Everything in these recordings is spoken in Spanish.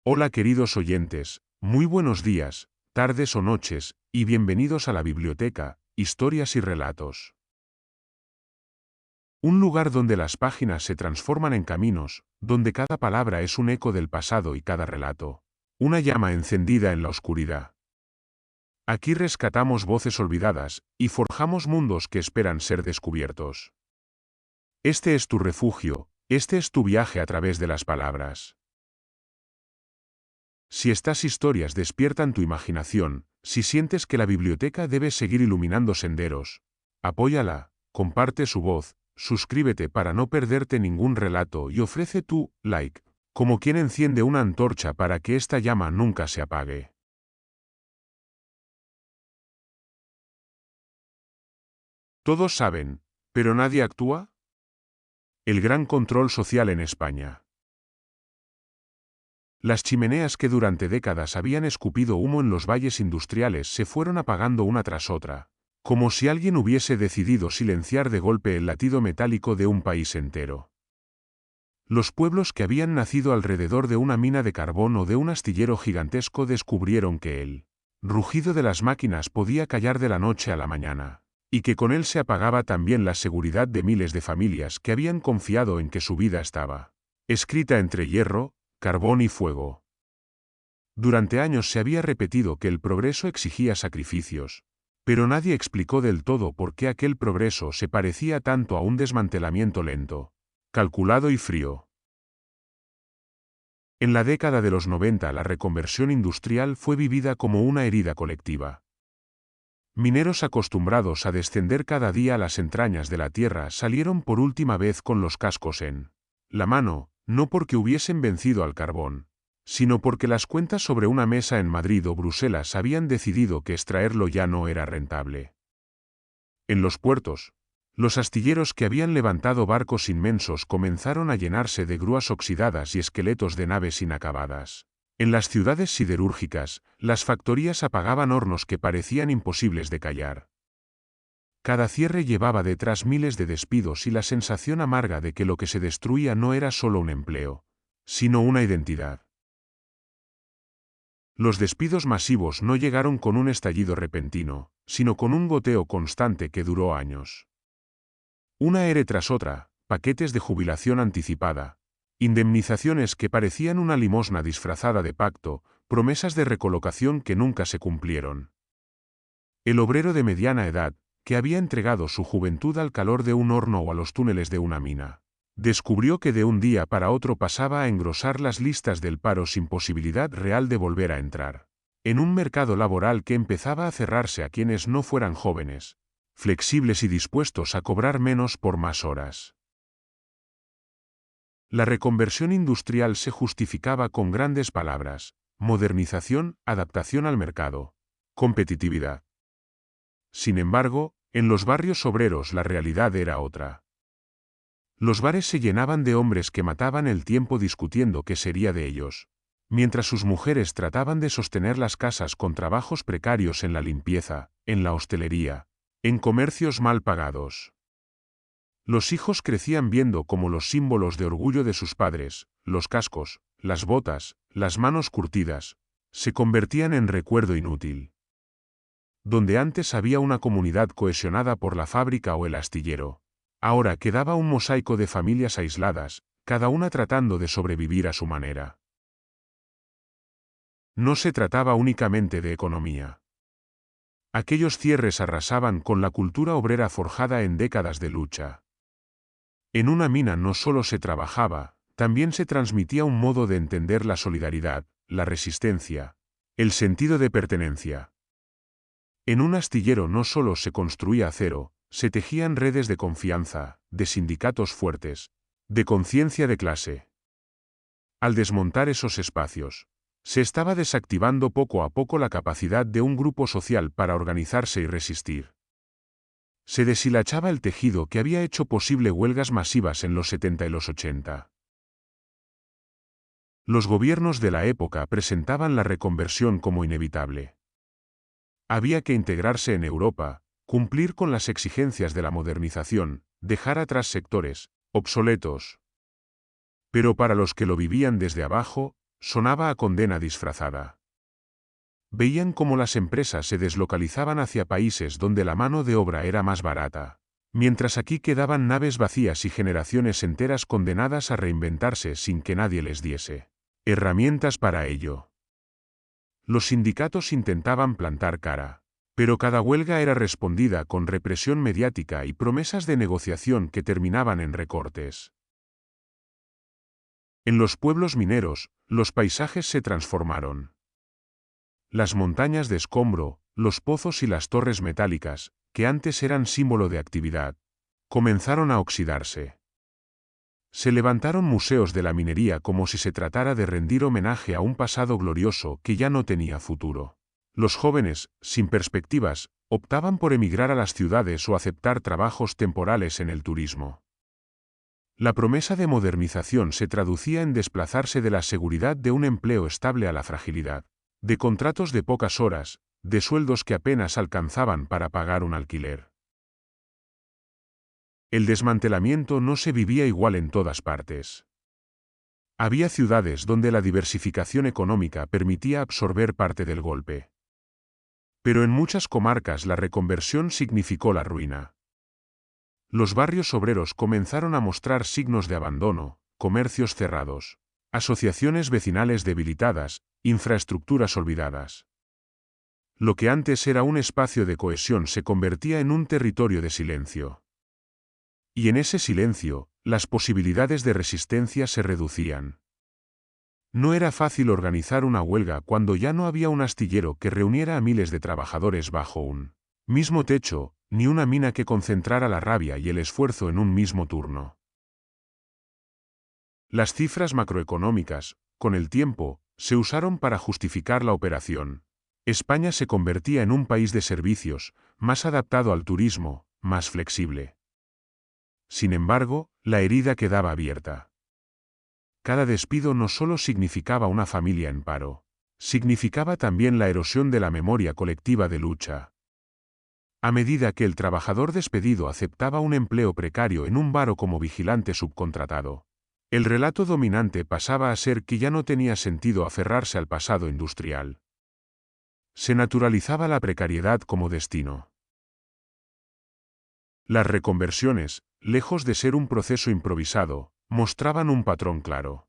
Hola queridos oyentes, muy buenos días, tardes o noches, y bienvenidos a la biblioteca, Historias y Relatos. Un lugar donde las páginas se transforman en caminos, donde cada palabra es un eco del pasado y cada relato, una llama encendida en la oscuridad. Aquí rescatamos voces olvidadas, y forjamos mundos que esperan ser descubiertos. Este es tu refugio, este es tu viaje a través de las palabras. Si estas historias despiertan tu imaginación, si sientes que la biblioteca debe seguir iluminando senderos, apóyala, comparte su voz, suscríbete para no perderte ningún relato y ofrece tu like, como quien enciende una antorcha para que esta llama nunca se apague. Todos saben, pero nadie actúa. El gran control social en España. Las chimeneas que durante décadas habían escupido humo en los valles industriales se fueron apagando una tras otra, como si alguien hubiese decidido silenciar de golpe el latido metálico de un país entero. Los pueblos que habían nacido alrededor de una mina de carbón o de un astillero gigantesco descubrieron que el rugido de las máquinas podía callar de la noche a la mañana, y que con él se apagaba también la seguridad de miles de familias que habían confiado en que su vida estaba escrita entre hierro, carbón y fuego. Durante años se había repetido que el progreso exigía sacrificios, pero nadie explicó del todo por qué aquel progreso se parecía tanto a un desmantelamiento lento, calculado y frío. En la década de los 90 la reconversión industrial fue vivida como una herida colectiva. Mineros acostumbrados a descender cada día a las entrañas de la tierra salieron por última vez con los cascos en la mano, no porque hubiesen vencido al carbón, sino porque las cuentas sobre una mesa en Madrid o Bruselas habían decidido que extraerlo ya no era rentable. En los puertos, los astilleros que habían levantado barcos inmensos comenzaron a llenarse de grúas oxidadas y esqueletos de naves inacabadas. En las ciudades siderúrgicas, las factorías apagaban hornos que parecían imposibles de callar. Cada cierre llevaba detrás miles de despidos y la sensación amarga de que lo que se destruía no era solo un empleo, sino una identidad. Los despidos masivos no llegaron con un estallido repentino, sino con un goteo constante que duró años. Una ERE tras otra, paquetes de jubilación anticipada, indemnizaciones que parecían una limosna disfrazada de pacto, promesas de recolocación que nunca se cumplieron. El obrero de mediana edad, que había entregado su juventud al calor de un horno o a los túneles de una mina, descubrió que de un día para otro pasaba a engrosar las listas del paro sin posibilidad real de volver a entrar en un mercado laboral que empezaba a cerrarse a quienes no fueran jóvenes, flexibles y dispuestos a cobrar menos por más horas. La reconversión industrial se justificaba con grandes palabras: modernización, adaptación al mercado, competitividad. Sin embargo, en los barrios obreros la realidad era otra. Los bares se llenaban de hombres que mataban el tiempo discutiendo qué sería de ellos, mientras sus mujeres trataban de sostener las casas con trabajos precarios en la limpieza, en la hostelería, en comercios mal pagados. Los hijos crecían viendo cómo los símbolos de orgullo de sus padres, los cascos, las botas, las manos curtidas, se convertían en recuerdo inútil. Donde antes había una comunidad cohesionada por la fábrica o el astillero, ahora quedaba un mosaico de familias aisladas, cada una tratando de sobrevivir a su manera. No se trataba únicamente de economía. Aquellos cierres arrasaban con la cultura obrera forjada en décadas de lucha. En una mina no solo se trabajaba, también se transmitía un modo de entender la solidaridad, la resistencia, el sentido de pertenencia. En un astillero no solo se construía acero, se tejían redes de confianza, de sindicatos fuertes, de conciencia de clase. Al desmontar esos espacios, se estaba desactivando poco a poco la capacidad de un grupo social para organizarse y resistir. Se deshilachaba el tejido que había hecho posible huelgas masivas en los 70 y los 80. Los gobiernos de la época presentaban la reconversión como inevitable. Había que integrarse en Europa, cumplir con las exigencias de la modernización, dejar atrás sectores obsoletos. Pero para los que lo vivían desde abajo, sonaba a condena disfrazada. Veían cómo las empresas se deslocalizaban hacia países donde la mano de obra era más barata, mientras aquí quedaban naves vacías y generaciones enteras condenadas a reinventarse sin que nadie les diese herramientas para ello. Los sindicatos intentaban plantar cara, pero cada huelga era respondida con represión mediática y promesas de negociación que terminaban en recortes. En los pueblos mineros, los paisajes se transformaron. Las montañas de escombro, los pozos y las torres metálicas, que antes eran símbolo de actividad, comenzaron a oxidarse. Se levantaron museos de la minería como si se tratara de rendir homenaje a un pasado glorioso que ya no tenía futuro. Los jóvenes, sin perspectivas, optaban por emigrar a las ciudades o aceptar trabajos temporales en el turismo. La promesa de modernización se traducía en desplazarse de la seguridad de un empleo estable a la fragilidad, de contratos de pocas horas, de sueldos que apenas alcanzaban para pagar un alquiler. El desmantelamiento no se vivía igual en todas partes. Había ciudades donde la diversificación económica permitía absorber parte del golpe. Pero en muchas comarcas la reconversión significó la ruina. Los barrios obreros comenzaron a mostrar signos de abandono, comercios cerrados, asociaciones vecinales debilitadas, infraestructuras olvidadas. Lo que antes era un espacio de cohesión se convertía en un territorio de silencio. Y en ese silencio, las posibilidades de resistencia se reducían. No era fácil organizar una huelga cuando ya no había un astillero que reuniera a miles de trabajadores bajo un mismo techo, ni una mina que concentrara la rabia y el esfuerzo en un mismo turno. Las cifras macroeconómicas, con el tiempo, se usaron para justificar la operación. España se convertía en un país de servicios, más adaptado al turismo, más flexible. Sin embargo, la herida quedaba abierta. Cada despido no solo significaba una familia en paro, significaba también la erosión de la memoria colectiva de lucha. A medida que el trabajador despedido aceptaba un empleo precario en un bar o como vigilante subcontratado, el relato dominante pasaba a ser que ya no tenía sentido aferrarse al pasado industrial. Se naturalizaba la precariedad como destino. Las reconversiones, lejos de ser un proceso improvisado, mostraban un patrón claro.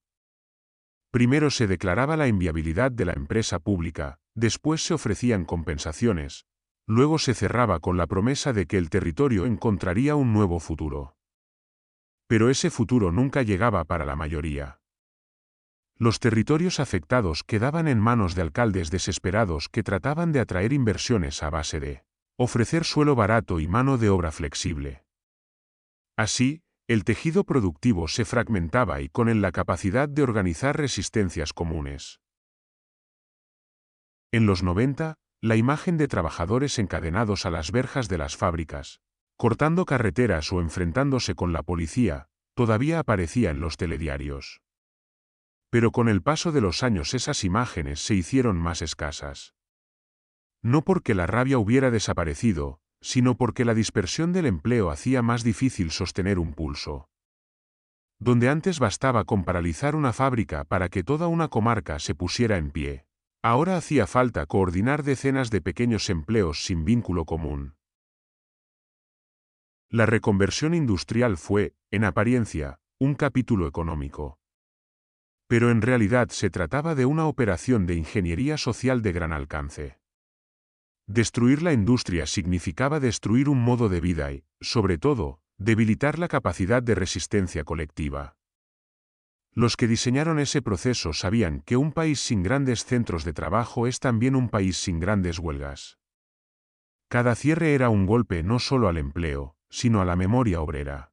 Primero se declaraba la inviabilidad de la empresa pública, después se ofrecían compensaciones, luego se cerraba con la promesa de que el territorio encontraría un nuevo futuro. Pero ese futuro nunca llegaba para la mayoría. Los territorios afectados quedaban en manos de alcaldes desesperados que trataban de atraer inversiones a base de ofrecer suelo barato y mano de obra flexible. Así, el tejido productivo se fragmentaba y con él la capacidad de organizar resistencias comunes. En los 90, la imagen de trabajadores encadenados a las verjas de las fábricas, cortando carreteras o enfrentándose con la policía, todavía aparecía en los telediarios. Pero con el paso de los años esas imágenes se hicieron más escasas. No porque la rabia hubiera desaparecido, sino porque la dispersión del empleo hacía más difícil sostener un pulso. Donde antes bastaba con paralizar una fábrica para que toda una comarca se pusiera en pie, ahora hacía falta coordinar decenas de pequeños empleos sin vínculo común. La reconversión industrial fue, en apariencia, un capítulo económico. Pero en realidad se trataba de una operación de ingeniería social de gran alcance. Destruir la industria significaba destruir un modo de vida y, sobre todo, debilitar la capacidad de resistencia colectiva. Los que diseñaron ese proceso sabían que un país sin grandes centros de trabajo es también un país sin grandes huelgas. Cada cierre era un golpe no solo al empleo, sino a la memoria obrera.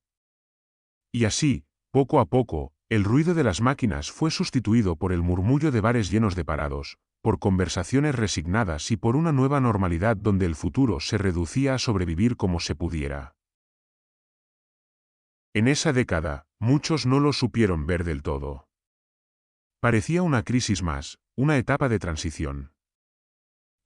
Y así, poco a poco, el ruido de las máquinas fue sustituido por el murmullo de bares llenos de parados, por conversaciones resignadas y por una nueva normalidad donde el futuro se reducía a sobrevivir como se pudiera. En esa década, muchos no lo supieron ver del todo. Parecía una crisis más, una etapa de transición.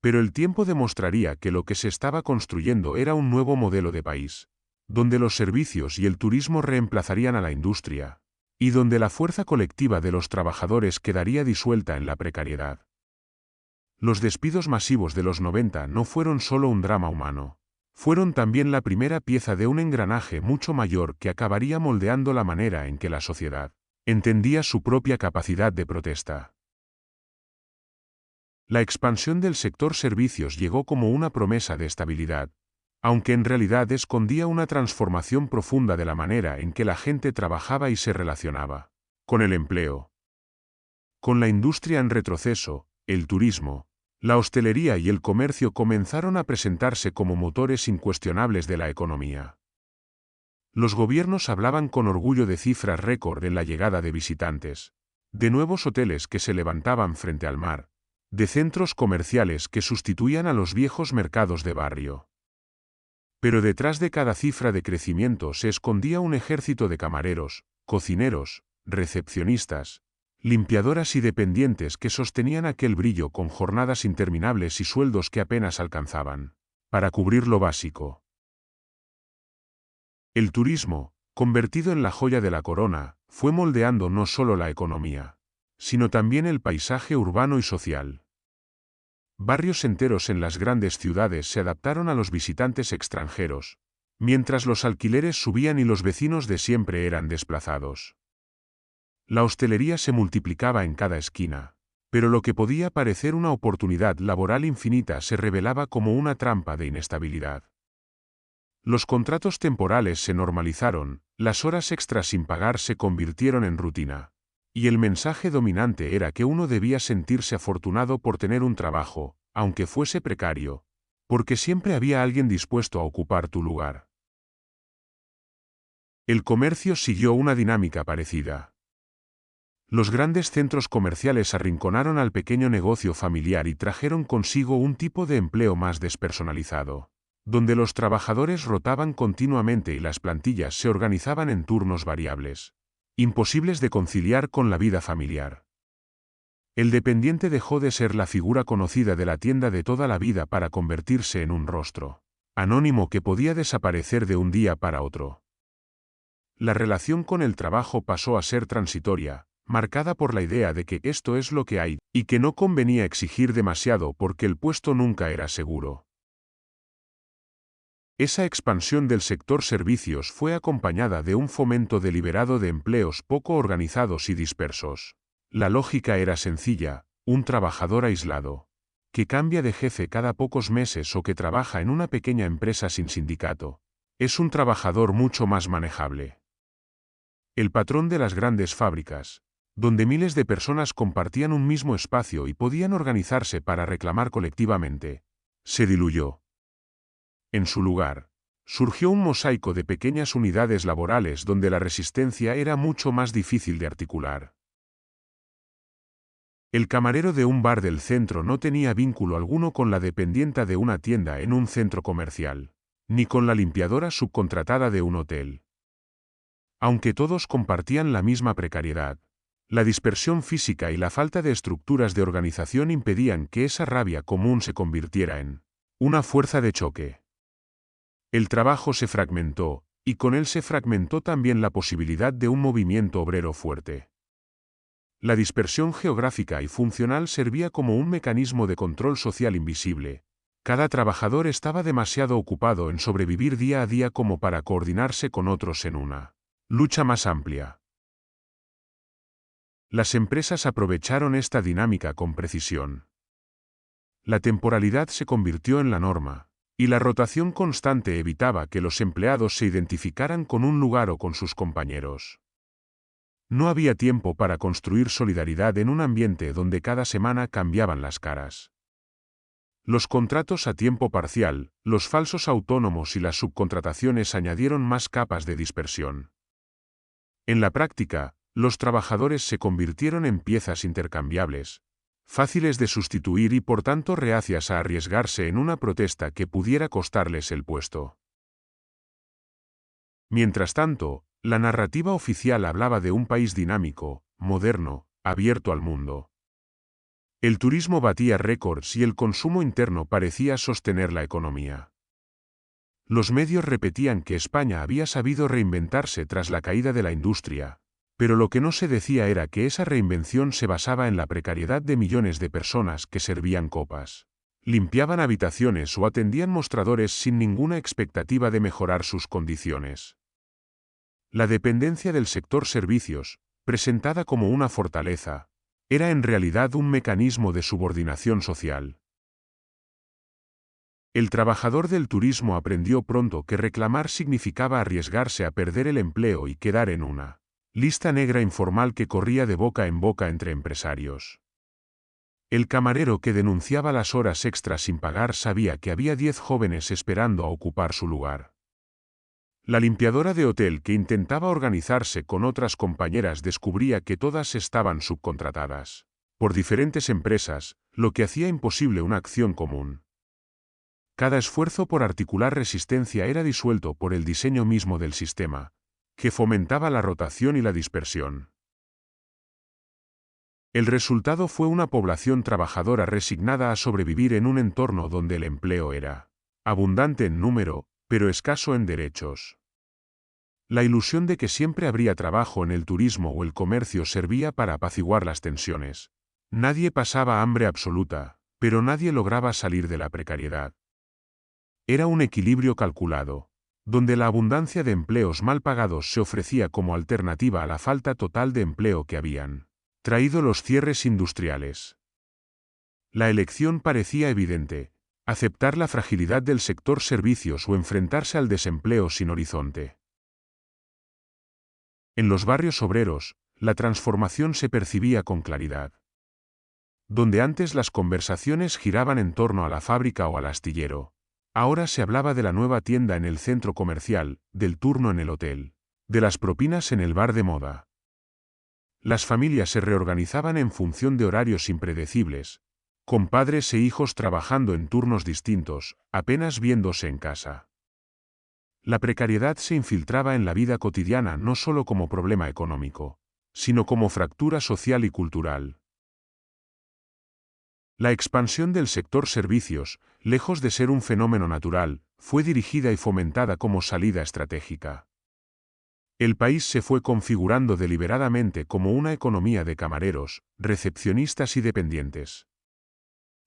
Pero el tiempo demostraría que lo que se estaba construyendo era un nuevo modelo de país, donde los servicios y el turismo reemplazarían a la industria, y donde la fuerza colectiva de los trabajadores quedaría disuelta en la precariedad. Los despidos masivos de los 90 no fueron solo un drama humano. Fueron también la primera pieza de un engranaje mucho mayor que acabaría moldeando la manera en que la sociedad entendía su propia capacidad de protesta. La expansión del sector servicios llegó como una promesa de estabilidad, aunque en realidad escondía una transformación profunda de la manera en que la gente trabajaba y se relacionaba con el empleo. Con la industria en retroceso, el turismo, la hostelería y el comercio comenzaron a presentarse como motores incuestionables de la economía. Los gobiernos hablaban con orgullo de cifras récord en la llegada de visitantes, de nuevos hoteles que se levantaban frente al mar, de centros comerciales que sustituían a los viejos mercados de barrio. Pero detrás de cada cifra de crecimiento se escondía un ejército de camareros, cocineros, recepcionistas, limpiadoras y dependientes que sostenían aquel brillo con jornadas interminables y sueldos que apenas alcanzaban para cubrir lo básico. El turismo, convertido en la joya de la corona, fue moldeando no solo la economía, sino también el paisaje urbano y social. Barrios enteros en las grandes ciudades se adaptaron a los visitantes extranjeros, mientras los alquileres subían y los vecinos de siempre eran desplazados. La hostelería se multiplicaba en cada esquina, pero lo que podía parecer una oportunidad laboral infinita se revelaba como una trampa de inestabilidad. Los contratos temporales se normalizaron, las horas extras sin pagar se convirtieron en rutina, y el mensaje dominante era que uno debía sentirse afortunado por tener un trabajo, aunque fuese precario, porque siempre había alguien dispuesto a ocupar tu lugar. El comercio siguió una dinámica parecida. Los grandes centros comerciales arrinconaron al pequeño negocio familiar y trajeron consigo un tipo de empleo más despersonalizado, donde los trabajadores rotaban continuamente y las plantillas se organizaban en turnos variables, imposibles de conciliar con la vida familiar. El dependiente dejó de ser la figura conocida de la tienda de toda la vida para convertirse en un rostro anónimo que podía desaparecer de un día para otro. La relación con el trabajo pasó a ser transitoria, marcada por la idea de que esto es lo que hay, y que no convenía exigir demasiado porque el puesto nunca era seguro. Esa expansión del sector servicios fue acompañada de un fomento deliberado de empleos poco organizados y dispersos. La lógica era sencilla: un trabajador aislado, que cambia de jefe cada pocos meses o que trabaja en una pequeña empresa sin sindicato, es un trabajador mucho más manejable. El patrón de las grandes fábricas, donde miles de personas compartían un mismo espacio y podían organizarse para reclamar colectivamente, se diluyó. En su lugar, surgió un mosaico de pequeñas unidades laborales donde la resistencia era mucho más difícil de articular. El camarero de un bar del centro no tenía vínculo alguno con la dependienta de una tienda en un centro comercial, ni con la limpiadora subcontratada de un hotel. Aunque todos compartían la misma precariedad, la dispersión física y la falta de estructuras de organización impedían que esa rabia común se convirtiera en una fuerza de choque. El trabajo se fragmentó, y con él se fragmentó también la posibilidad de un movimiento obrero fuerte. La dispersión geográfica y funcional servía como un mecanismo de control social invisible. Cada trabajador estaba demasiado ocupado en sobrevivir día a día como para coordinarse con otros en una lucha más amplia. Las empresas aprovecharon esta dinámica con precisión. La temporalidad se convirtió en la norma, y la rotación constante evitaba que los empleados se identificaran con un lugar o con sus compañeros. No había tiempo para construir solidaridad en un ambiente donde cada semana cambiaban las caras. Los contratos a tiempo parcial, los falsos autónomos y las subcontrataciones añadieron más capas de dispersión. En la práctica, los trabajadores se convirtieron en piezas intercambiables, fáciles de sustituir y por tanto reacias a arriesgarse en una protesta que pudiera costarles el puesto. Mientras tanto, la narrativa oficial hablaba de un país dinámico, moderno, abierto al mundo. El turismo batía récords y el consumo interno parecía sostener la economía. Los medios repetían que España había sabido reinventarse tras la caída de la industria, Pero lo que no se decía era que esa reinvención se basaba en la precariedad de millones de personas que servían copas, limpiaban habitaciones o atendían mostradores sin ninguna expectativa de mejorar sus condiciones. La dependencia del sector servicios, presentada como una fortaleza, era en realidad un mecanismo de subordinación social. El trabajador del turismo aprendió pronto que reclamar significaba arriesgarse a perder el empleo y quedar en una lista negra informal que corría de boca en boca entre empresarios. El camarero que denunciaba las horas extras sin pagar sabía que había 10 jóvenes esperando a ocupar su lugar. La limpiadora de hotel que intentaba organizarse con otras compañeras descubría que todas estaban subcontratadas por diferentes empresas, lo que hacía imposible una acción común. Cada esfuerzo por articular resistencia era disuelto por el diseño mismo del sistema, que fomentaba la rotación y la dispersión. El resultado fue una población trabajadora resignada a sobrevivir en un entorno donde el empleo era abundante en número, pero escaso en derechos. La ilusión de que siempre habría trabajo en el turismo o el comercio servía para apaciguar las tensiones. Nadie pasaba hambre absoluta, pero nadie lograba salir de la precariedad. Era un equilibrio calculado, donde la abundancia de empleos mal pagados se ofrecía como alternativa a la falta total de empleo que habían traído los cierres industriales. La elección parecía evidente: aceptar la fragilidad del sector servicios o enfrentarse al desempleo sin horizonte. En los barrios obreros, la transformación se percibía con claridad. Donde antes las conversaciones giraban en torno a la fábrica o al astillero, ahora se hablaba de la nueva tienda en el centro comercial, del turno en el hotel, de las propinas en el bar de moda. Las familias se reorganizaban en función de horarios impredecibles, con padres e hijos trabajando en turnos distintos, apenas viéndose en casa. La precariedad se infiltraba en la vida cotidiana no solo como problema económico, sino como fractura social y cultural. La expansión del sector servicios, lejos de ser un fenómeno natural, fue dirigida y fomentada como salida estratégica. El país se fue configurando deliberadamente como una economía de camareros, recepcionistas y dependientes.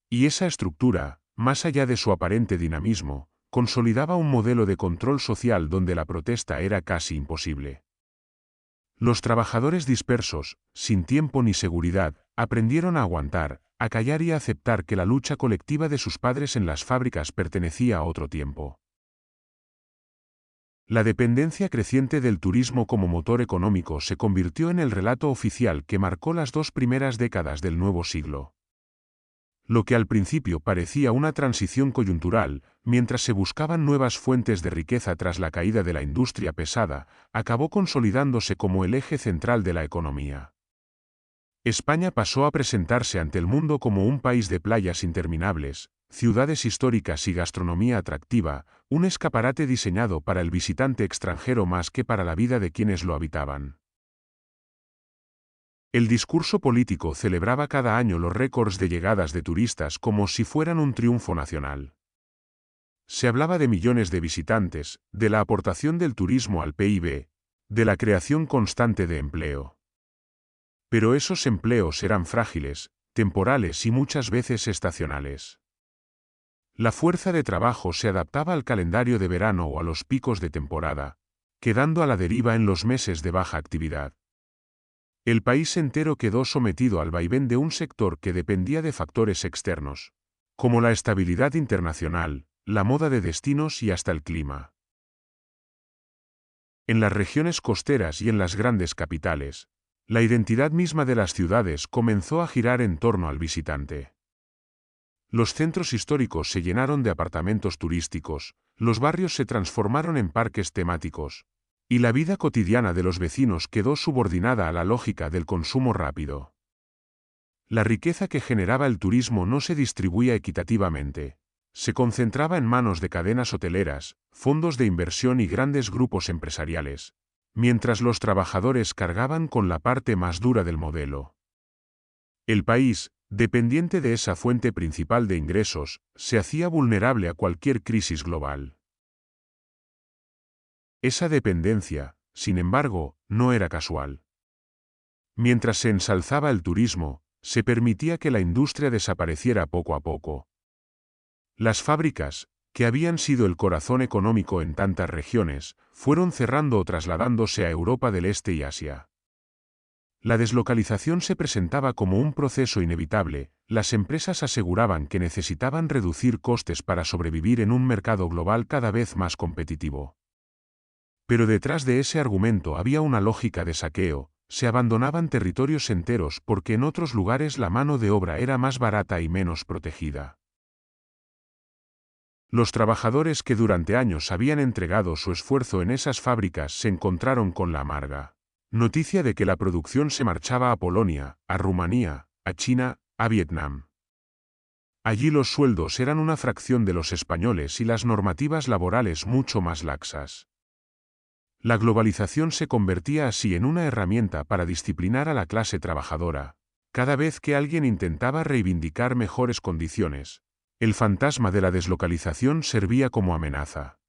Y esa estructura, más allá de su aparente dinamismo, consolidaba un modelo de control social donde la protesta era casi imposible. Los trabajadores dispersos, sin tiempo ni seguridad, aprendieron a aguantar, a callar y a aceptar que la lucha colectiva de sus padres en las fábricas pertenecía a otro tiempo. La dependencia creciente del turismo como motor económico se convirtió en el relato oficial que marcó las 2 primeras décadas del nuevo siglo. Lo que al principio parecía una transición coyuntural, mientras se buscaban nuevas fuentes de riqueza tras la caída de la industria pesada, acabó consolidándose como el eje central de la economía. España pasó a presentarse ante el mundo como un país de playas interminables, ciudades históricas y gastronomía atractiva, un escaparate diseñado para el visitante extranjero más que para la vida de quienes lo habitaban. El discurso político celebraba cada año los récords de llegadas de turistas como si fueran un triunfo nacional. Se hablaba de millones de visitantes, de la aportación del turismo al PIB, de la creación constante de empleo. Pero esos empleos eran frágiles, temporales y muchas veces estacionales. La fuerza de trabajo se adaptaba al calendario de verano o a los picos de temporada, quedando a la deriva en los meses de baja actividad. El país entero quedó sometido al vaivén de un sector que dependía de factores externos, como la estabilidad internacional, la moda de destinos y hasta el clima. En las regiones costeras y en las grandes capitales, la identidad misma de las ciudades comenzó a girar en torno al visitante. Los centros históricos se llenaron de apartamentos turísticos, los barrios se transformaron en parques temáticos, y la vida cotidiana de los vecinos quedó subordinada a la lógica del consumo rápido. La riqueza que generaba el turismo no se distribuía equitativamente. Se concentraba en manos de cadenas hoteleras, fondos de inversión y grandes grupos empresariales, mientras los trabajadores cargaban con la parte más dura del modelo. El país, dependiente de esa fuente principal de ingresos, se hacía vulnerable a cualquier crisis global. Esa dependencia, sin embargo, no era casual. Mientras se ensalzaba el turismo, se permitía que la industria desapareciera poco a poco. Las fábricas, que habían sido el corazón económico en tantas regiones, fueron cerrando o trasladándose a Europa del Este y Asia. La deslocalización se presentaba como un proceso inevitable. Las empresas aseguraban que necesitaban reducir costes para sobrevivir en un mercado global cada vez más competitivo. Pero detrás de ese argumento había una lógica de saqueo. Se abandonaban territorios enteros porque en otros lugares la mano de obra era más barata y menos protegida. Los trabajadores que durante años habían entregado su esfuerzo en esas fábricas se encontraron con la amarga noticia de que la producción se marchaba a Polonia, a Rumanía, a China, a Vietnam. Allí los sueldos eran una fracción de los españoles y las normativas laborales mucho más laxas. La globalización se convertía así en una herramienta para disciplinar a la clase trabajadora. Cada vez que alguien intentaba reivindicar mejores condiciones, el fantasma de la deslocalización servía como amenaza.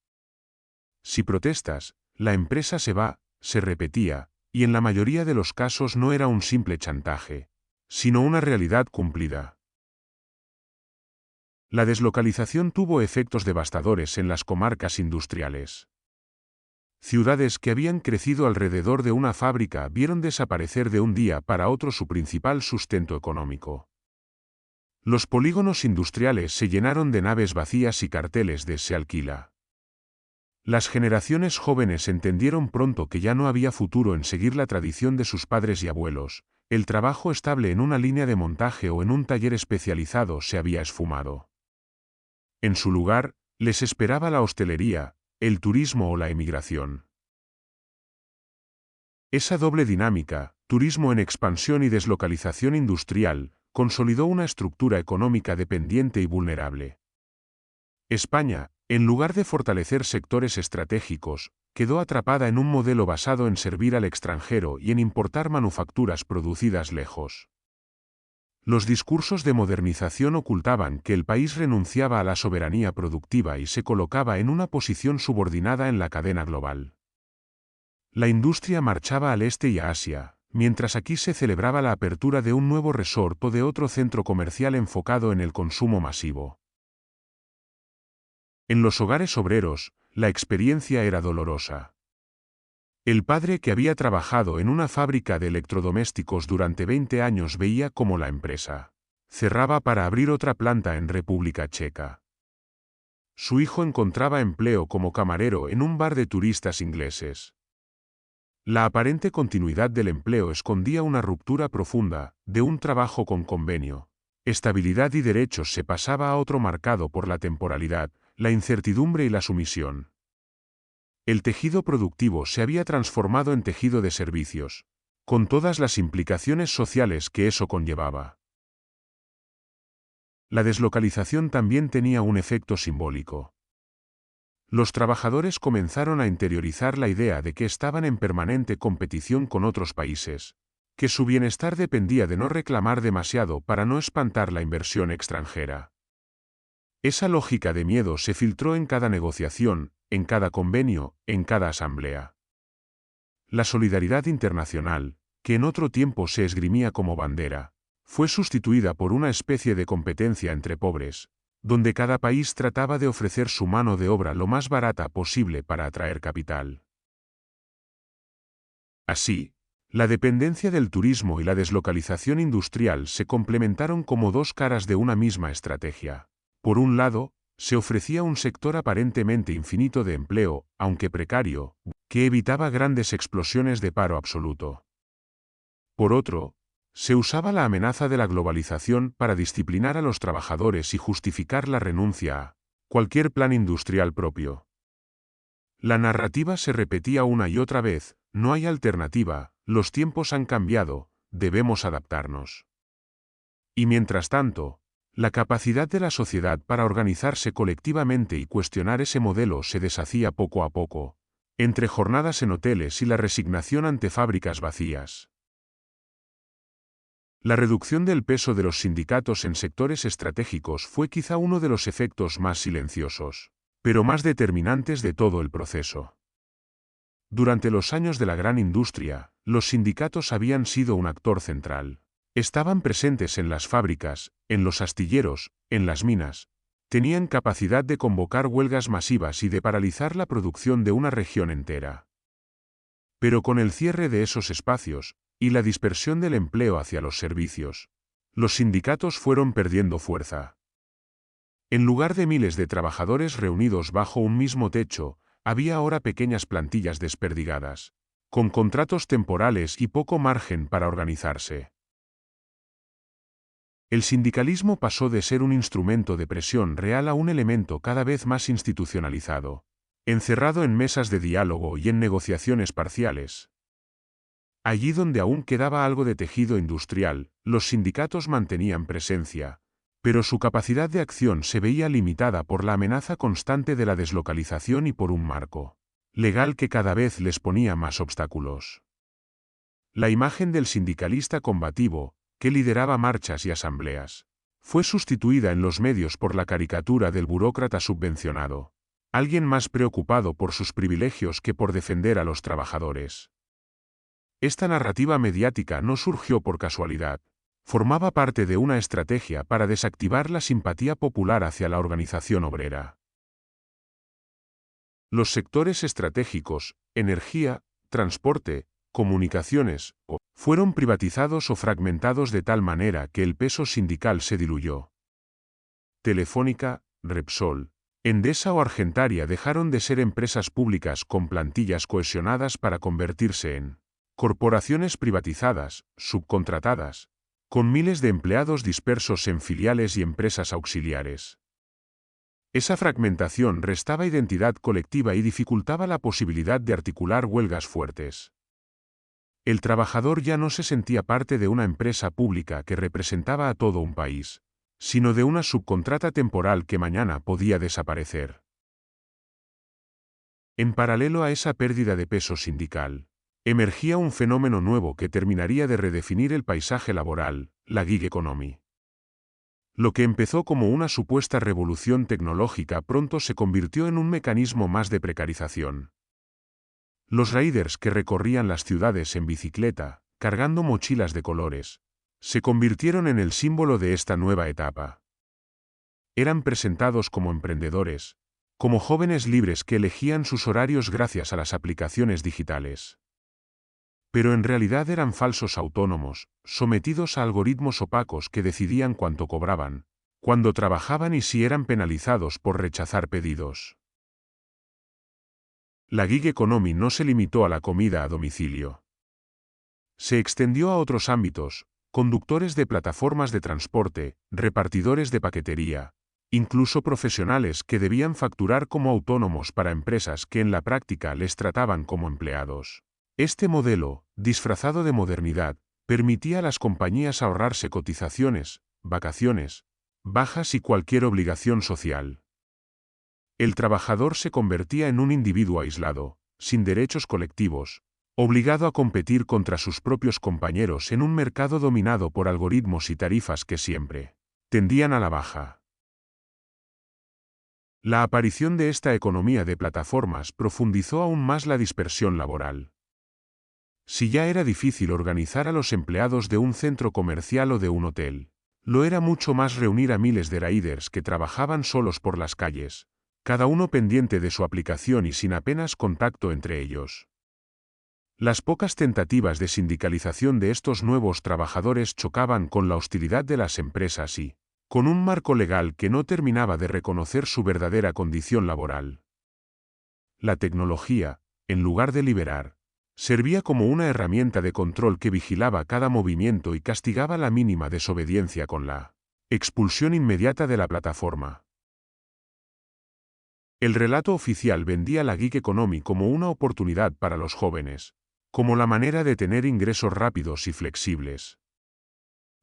Si protestas, la empresa se va, se repetía, y en la mayoría de los casos no era un simple chantaje, sino una realidad cumplida. La deslocalización tuvo efectos devastadores en las comarcas industriales. Ciudades que habían crecido alrededor de una fábrica vieron desaparecer de un día para otro su principal sustento económico. Los polígonos industriales se llenaron de naves vacías y carteles de "se alquila". Las generaciones jóvenes entendieron pronto que ya no había futuro en seguir la tradición de sus padres y abuelos. El trabajo estable en una línea de montaje o en un taller especializado se había esfumado. En su lugar, les esperaba la hostelería, el turismo o la emigración. Esa doble dinámica, turismo en expansión y deslocalización industrial, consolidó una estructura económica dependiente y vulnerable. España, en lugar de fortalecer sectores estratégicos, quedó atrapada en un modelo basado en servir al extranjero y en importar manufacturas producidas lejos. Los discursos de modernización ocultaban que el país renunciaba a la soberanía productiva y se colocaba en una posición subordinada en la cadena global. La industria marchaba al este y a Asia, mientras aquí se celebraba la apertura de un nuevo resort o de otro centro comercial enfocado en el consumo masivo. En los hogares obreros, la experiencia era dolorosa. El padre que había trabajado en una fábrica de electrodomésticos durante 20 años veía cómo la empresa cerraba para abrir otra planta en República Checa. Su hijo encontraba empleo como camarero en un bar de turistas ingleses. La aparente continuidad del empleo escondía una ruptura profunda, de un trabajo con convenio. Estabilidad y derechos se pasaba a otro marcado por la temporalidad, la incertidumbre y la sumisión. El tejido productivo se había transformado en tejido de servicios, con todas las implicaciones sociales que eso conllevaba. La deslocalización también tenía un efecto simbólico. Los trabajadores comenzaron a interiorizar la idea de que estaban en permanente competición con otros países, que su bienestar dependía de no reclamar demasiado para no espantar la inversión extranjera. Esa lógica de miedo se filtró en cada negociación, en cada convenio, en cada asamblea. La solidaridad internacional, que en otro tiempo se esgrimía como bandera, fue sustituida por una especie de competencia entre pobres, donde cada país trataba de ofrecer su mano de obra lo más barata posible para atraer capital. Así, la dependencia del turismo y la deslocalización industrial se complementaron como dos caras de una misma estrategia. Por un lado, se ofrecía un sector aparentemente infinito de empleo, aunque precario, que evitaba grandes explosiones de paro absoluto. Por otro, se usaba la amenaza de la globalización para disciplinar a los trabajadores y justificar la renuncia a cualquier plan industrial propio. La narrativa se repetía una y otra vez: no hay alternativa, los tiempos han cambiado, debemos adaptarnos. Y mientras tanto, la capacidad de la sociedad para organizarse colectivamente y cuestionar ese modelo se deshacía poco a poco, entre jornadas en hoteles y la resignación ante fábricas vacías. La reducción del peso de los sindicatos en sectores estratégicos fue quizá uno de los efectos más silenciosos, pero más determinantes de todo el proceso. Durante los años de la gran industria, los sindicatos habían sido un actor central. Estaban presentes en las fábricas, en los astilleros, en las minas. Tenían capacidad de convocar huelgas masivas y de paralizar la producción de una región entera. Pero con el cierre de esos espacios, y la dispersión del empleo hacia los servicios, los sindicatos fueron perdiendo fuerza. En lugar de miles de trabajadores reunidos bajo un mismo techo, había ahora pequeñas plantillas desperdigadas, con contratos temporales y poco margen para organizarse. El sindicalismo pasó de ser un instrumento de presión real a un elemento cada vez más institucionalizado, encerrado en mesas de diálogo y en negociaciones parciales. Allí donde aún quedaba algo de tejido industrial, los sindicatos mantenían presencia, pero su capacidad de acción se veía limitada por la amenaza constante de la deslocalización y por un marco legal que cada vez les ponía más obstáculos. La imagen del sindicalista combativo, que lideraba marchas y asambleas, fue sustituida en los medios por la caricatura del burócrata subvencionado, alguien más preocupado por sus privilegios que por defender a los trabajadores. Esta narrativa mediática no surgió por casualidad, formaba parte de una estrategia para desactivar la simpatía popular hacia la organización obrera. Los sectores estratégicos, energía, transporte, comunicaciones, fueron privatizados o fragmentados de tal manera que el peso sindical se diluyó. Telefónica, Repsol, Endesa o Argentaria dejaron de ser empresas públicas con plantillas cohesionadas para convertirse en corporaciones privatizadas, subcontratadas, con miles de empleados dispersos en filiales y empresas auxiliares. Esa fragmentación restaba identidad colectiva y dificultaba la posibilidad de articular huelgas fuertes. El trabajador ya no se sentía parte de una empresa pública que representaba a todo un país, sino de una subcontrata temporal que mañana podía desaparecer. En paralelo a esa pérdida de peso sindical, emergía un fenómeno nuevo que terminaría de redefinir el paisaje laboral, la gig economy. Lo que empezó como una supuesta revolución tecnológica pronto se convirtió en un mecanismo más de precarización. Los raiders que recorrían las ciudades en bicicleta, cargando mochilas de colores, se convirtieron en el símbolo de esta nueva etapa. Eran presentados como emprendedores, como jóvenes libres que elegían sus horarios gracias a las aplicaciones digitales. Pero en realidad eran falsos autónomos, sometidos a algoritmos opacos que decidían cuánto cobraban, cuándo trabajaban y si eran penalizados por rechazar pedidos. La gig economy no se limitó a la comida a domicilio. Se extendió a otros ámbitos: conductores de plataformas de transporte, repartidores de paquetería, incluso profesionales que debían facturar como autónomos para empresas que en la práctica les trataban como empleados. Este modelo, disfrazado de modernidad, permitía a las compañías ahorrarse cotizaciones, vacaciones, bajas y cualquier obligación social. El trabajador se convertía en un individuo aislado, sin derechos colectivos, obligado a competir contra sus propios compañeros en un mercado dominado por algoritmos y tarifas que siempre tendían a la baja. La aparición de esta economía de plataformas profundizó aún más la dispersión laboral. Si ya era difícil organizar a los empleados de un centro comercial o de un hotel, lo era mucho más reunir a miles de raiders que trabajaban solos por las calles, cada uno pendiente de su aplicación y sin apenas contacto entre ellos. Las pocas tentativas de sindicalización de estos nuevos trabajadores chocaban con la hostilidad de las empresas y con un marco legal que no terminaba de reconocer su verdadera condición laboral. La tecnología, en lugar de liberar, servía como una herramienta de control que vigilaba cada movimiento y castigaba la mínima desobediencia con la expulsión inmediata de la plataforma. El relato oficial vendía la gig economy como una oportunidad para los jóvenes, como la manera de tener ingresos rápidos y flexibles.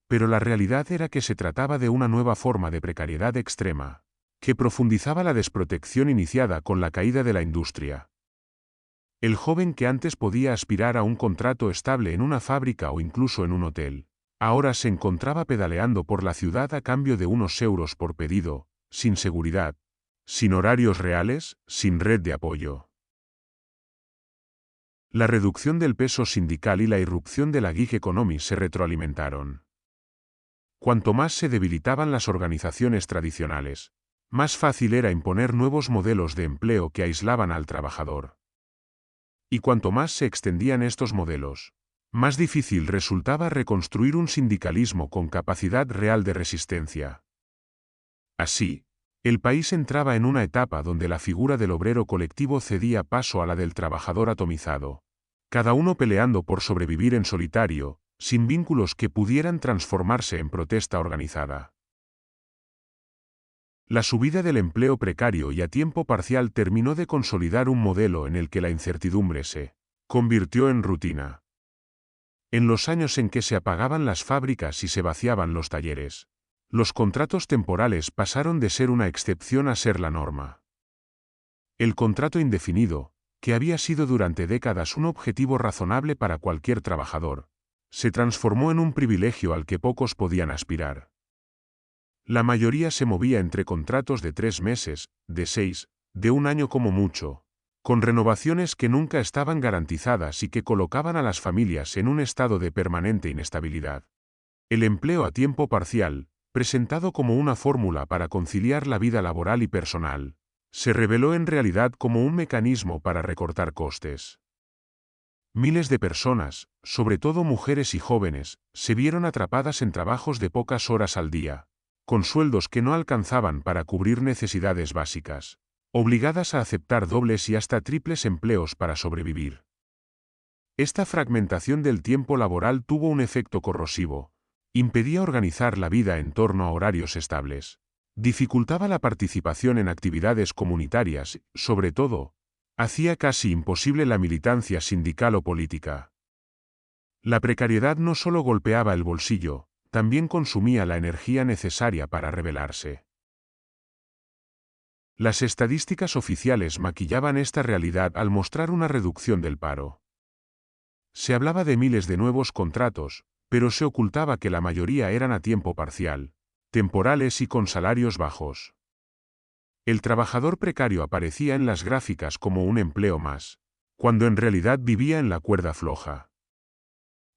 Pero la realidad era que se trataba de una nueva forma de precariedad extrema, que profundizaba la desprotección iniciada con la caída de la industria. El joven que antes podía aspirar a un contrato estable en una fábrica o incluso en un hotel, ahora se encontraba pedaleando por la ciudad a cambio de unos euros por pedido, sin seguridad, sin horarios reales, sin red de apoyo. La reducción del peso sindical y la irrupción de la gig economy se retroalimentaron. Cuanto más se debilitaban las organizaciones tradicionales, más fácil era imponer nuevos modelos de empleo que aislaban al trabajador. Y cuanto más se extendían estos modelos, más difícil resultaba reconstruir un sindicalismo con capacidad real de resistencia. Así, el país entraba en una etapa donde la figura del obrero colectivo cedía paso a la del trabajador atomizado, cada uno peleando por sobrevivir en solitario, sin vínculos que pudieran transformarse en protesta organizada. La subida del empleo precario y a tiempo parcial terminó de consolidar un modelo en el que la incertidumbre se convirtió en rutina. En los años en que se apagaban las fábricas y se vaciaban los talleres, los contratos temporales pasaron de ser una excepción a ser la norma. El contrato indefinido, que había sido durante décadas un objetivo razonable para cualquier trabajador, se transformó en un privilegio al que pocos podían aspirar. La mayoría se movía entre contratos de 3 meses, de 6, de 1 año como mucho, con renovaciones que nunca estaban garantizadas y que colocaban a las familias en un estado de permanente inestabilidad. El empleo a tiempo parcial, presentado como una fórmula para conciliar la vida laboral y personal, se reveló en realidad como un mecanismo para recortar costes. Miles de personas, sobre todo mujeres y jóvenes, se vieron atrapadas en trabajos de pocas horas al día, con sueldos que no alcanzaban para cubrir necesidades básicas, obligadas a aceptar dobles y hasta triples empleos para sobrevivir. Esta fragmentación del tiempo laboral tuvo un efecto corrosivo. Impedía organizar la vida en torno a horarios estables. Dificultaba la participación en actividades comunitarias, sobre todo, hacía casi imposible la militancia sindical o política. La precariedad no solo golpeaba el bolsillo, también consumía la energía necesaria para rebelarse. Las estadísticas oficiales maquillaban esta realidad al mostrar una reducción del paro. Se hablaba de miles de nuevos contratos, pero se ocultaba que la mayoría eran a tiempo parcial, temporales y con salarios bajos. El trabajador precario aparecía en las gráficas como un empleo más, cuando en realidad vivía en la cuerda floja.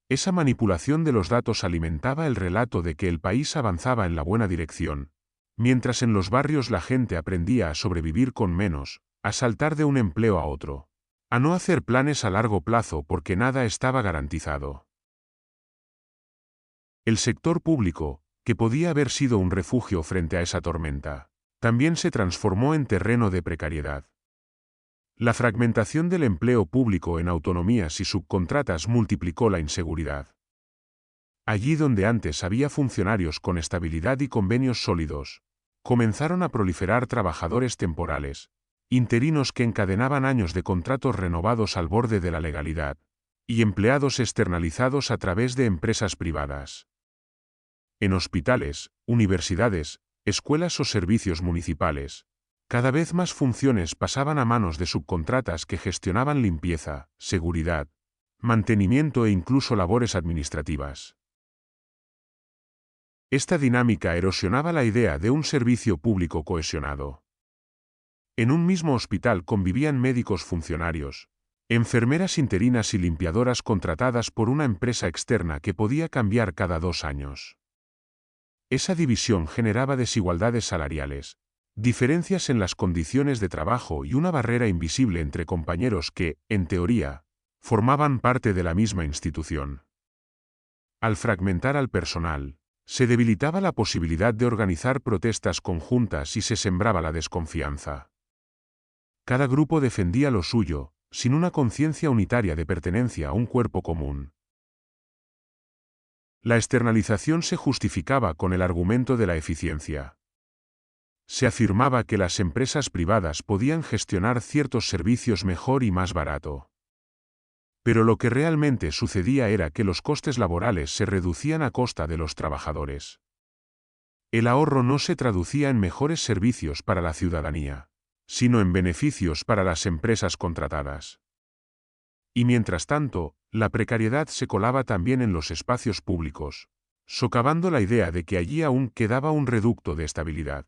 Esa manipulación de los datos alimentaba el relato de que el país avanzaba en la buena dirección, mientras en los barrios la gente aprendía a sobrevivir con menos, a saltar de un empleo a otro, a no hacer planes a largo plazo porque nada estaba garantizado. El sector público, que podía haber sido un refugio frente a esa tormenta, también se transformó en terreno de precariedad. La fragmentación del empleo público en autonomías y subcontratas multiplicó la inseguridad. Allí donde antes había funcionarios con estabilidad y convenios sólidos, comenzaron a proliferar trabajadores temporales, interinos que encadenaban años de contratos renovados al borde de la legalidad, y empleados externalizados a través de empresas privadas. En hospitales, universidades, escuelas o servicios municipales, cada vez más funciones pasaban a manos de subcontratas que gestionaban limpieza, seguridad, mantenimiento e incluso labores administrativas. Esta dinámica erosionaba la idea de un servicio público cohesionado. En un mismo hospital convivían médicos funcionarios, enfermeras interinas y limpiadoras contratadas por una empresa externa que podía cambiar cada 2 años. Esa división generaba desigualdades salariales, diferencias en las condiciones de trabajo y una barrera invisible entre compañeros que, en teoría, formaban parte de la misma institución. Al fragmentar al personal, se debilitaba la posibilidad de organizar protestas conjuntas y se sembraba la desconfianza. Cada grupo defendía lo suyo, sin una conciencia unitaria de pertenencia a un cuerpo común. La externalización se justificaba con el argumento de la eficiencia. Se afirmaba que las empresas privadas podían gestionar ciertos servicios mejor y más barato. Pero lo que realmente sucedía era que los costes laborales se reducían a costa de los trabajadores. El ahorro no se traducía en mejores servicios para la ciudadanía, sino en beneficios para las empresas contratadas. Y mientras tanto, la precariedad se colaba también en los espacios públicos, socavando la idea de que allí aún quedaba un reducto de estabilidad.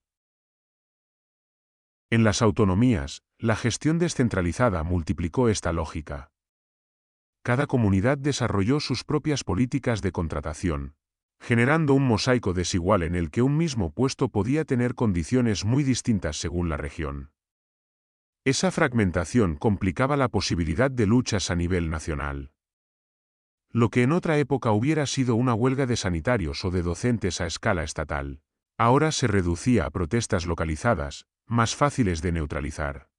En las autonomías, la gestión descentralizada multiplicó esta lógica. cada comunidad desarrolló sus propias políticas de contratación, generando un mosaico desigual en el que un mismo puesto podía tener condiciones muy distintas según la región. Esa fragmentación complicaba la posibilidad de luchas a nivel nacional. Lo que en otra época hubiera sido una huelga de sanitarios o de docentes a escala estatal, ahora se reducía a protestas localizadas, más fáciles de neutralizar.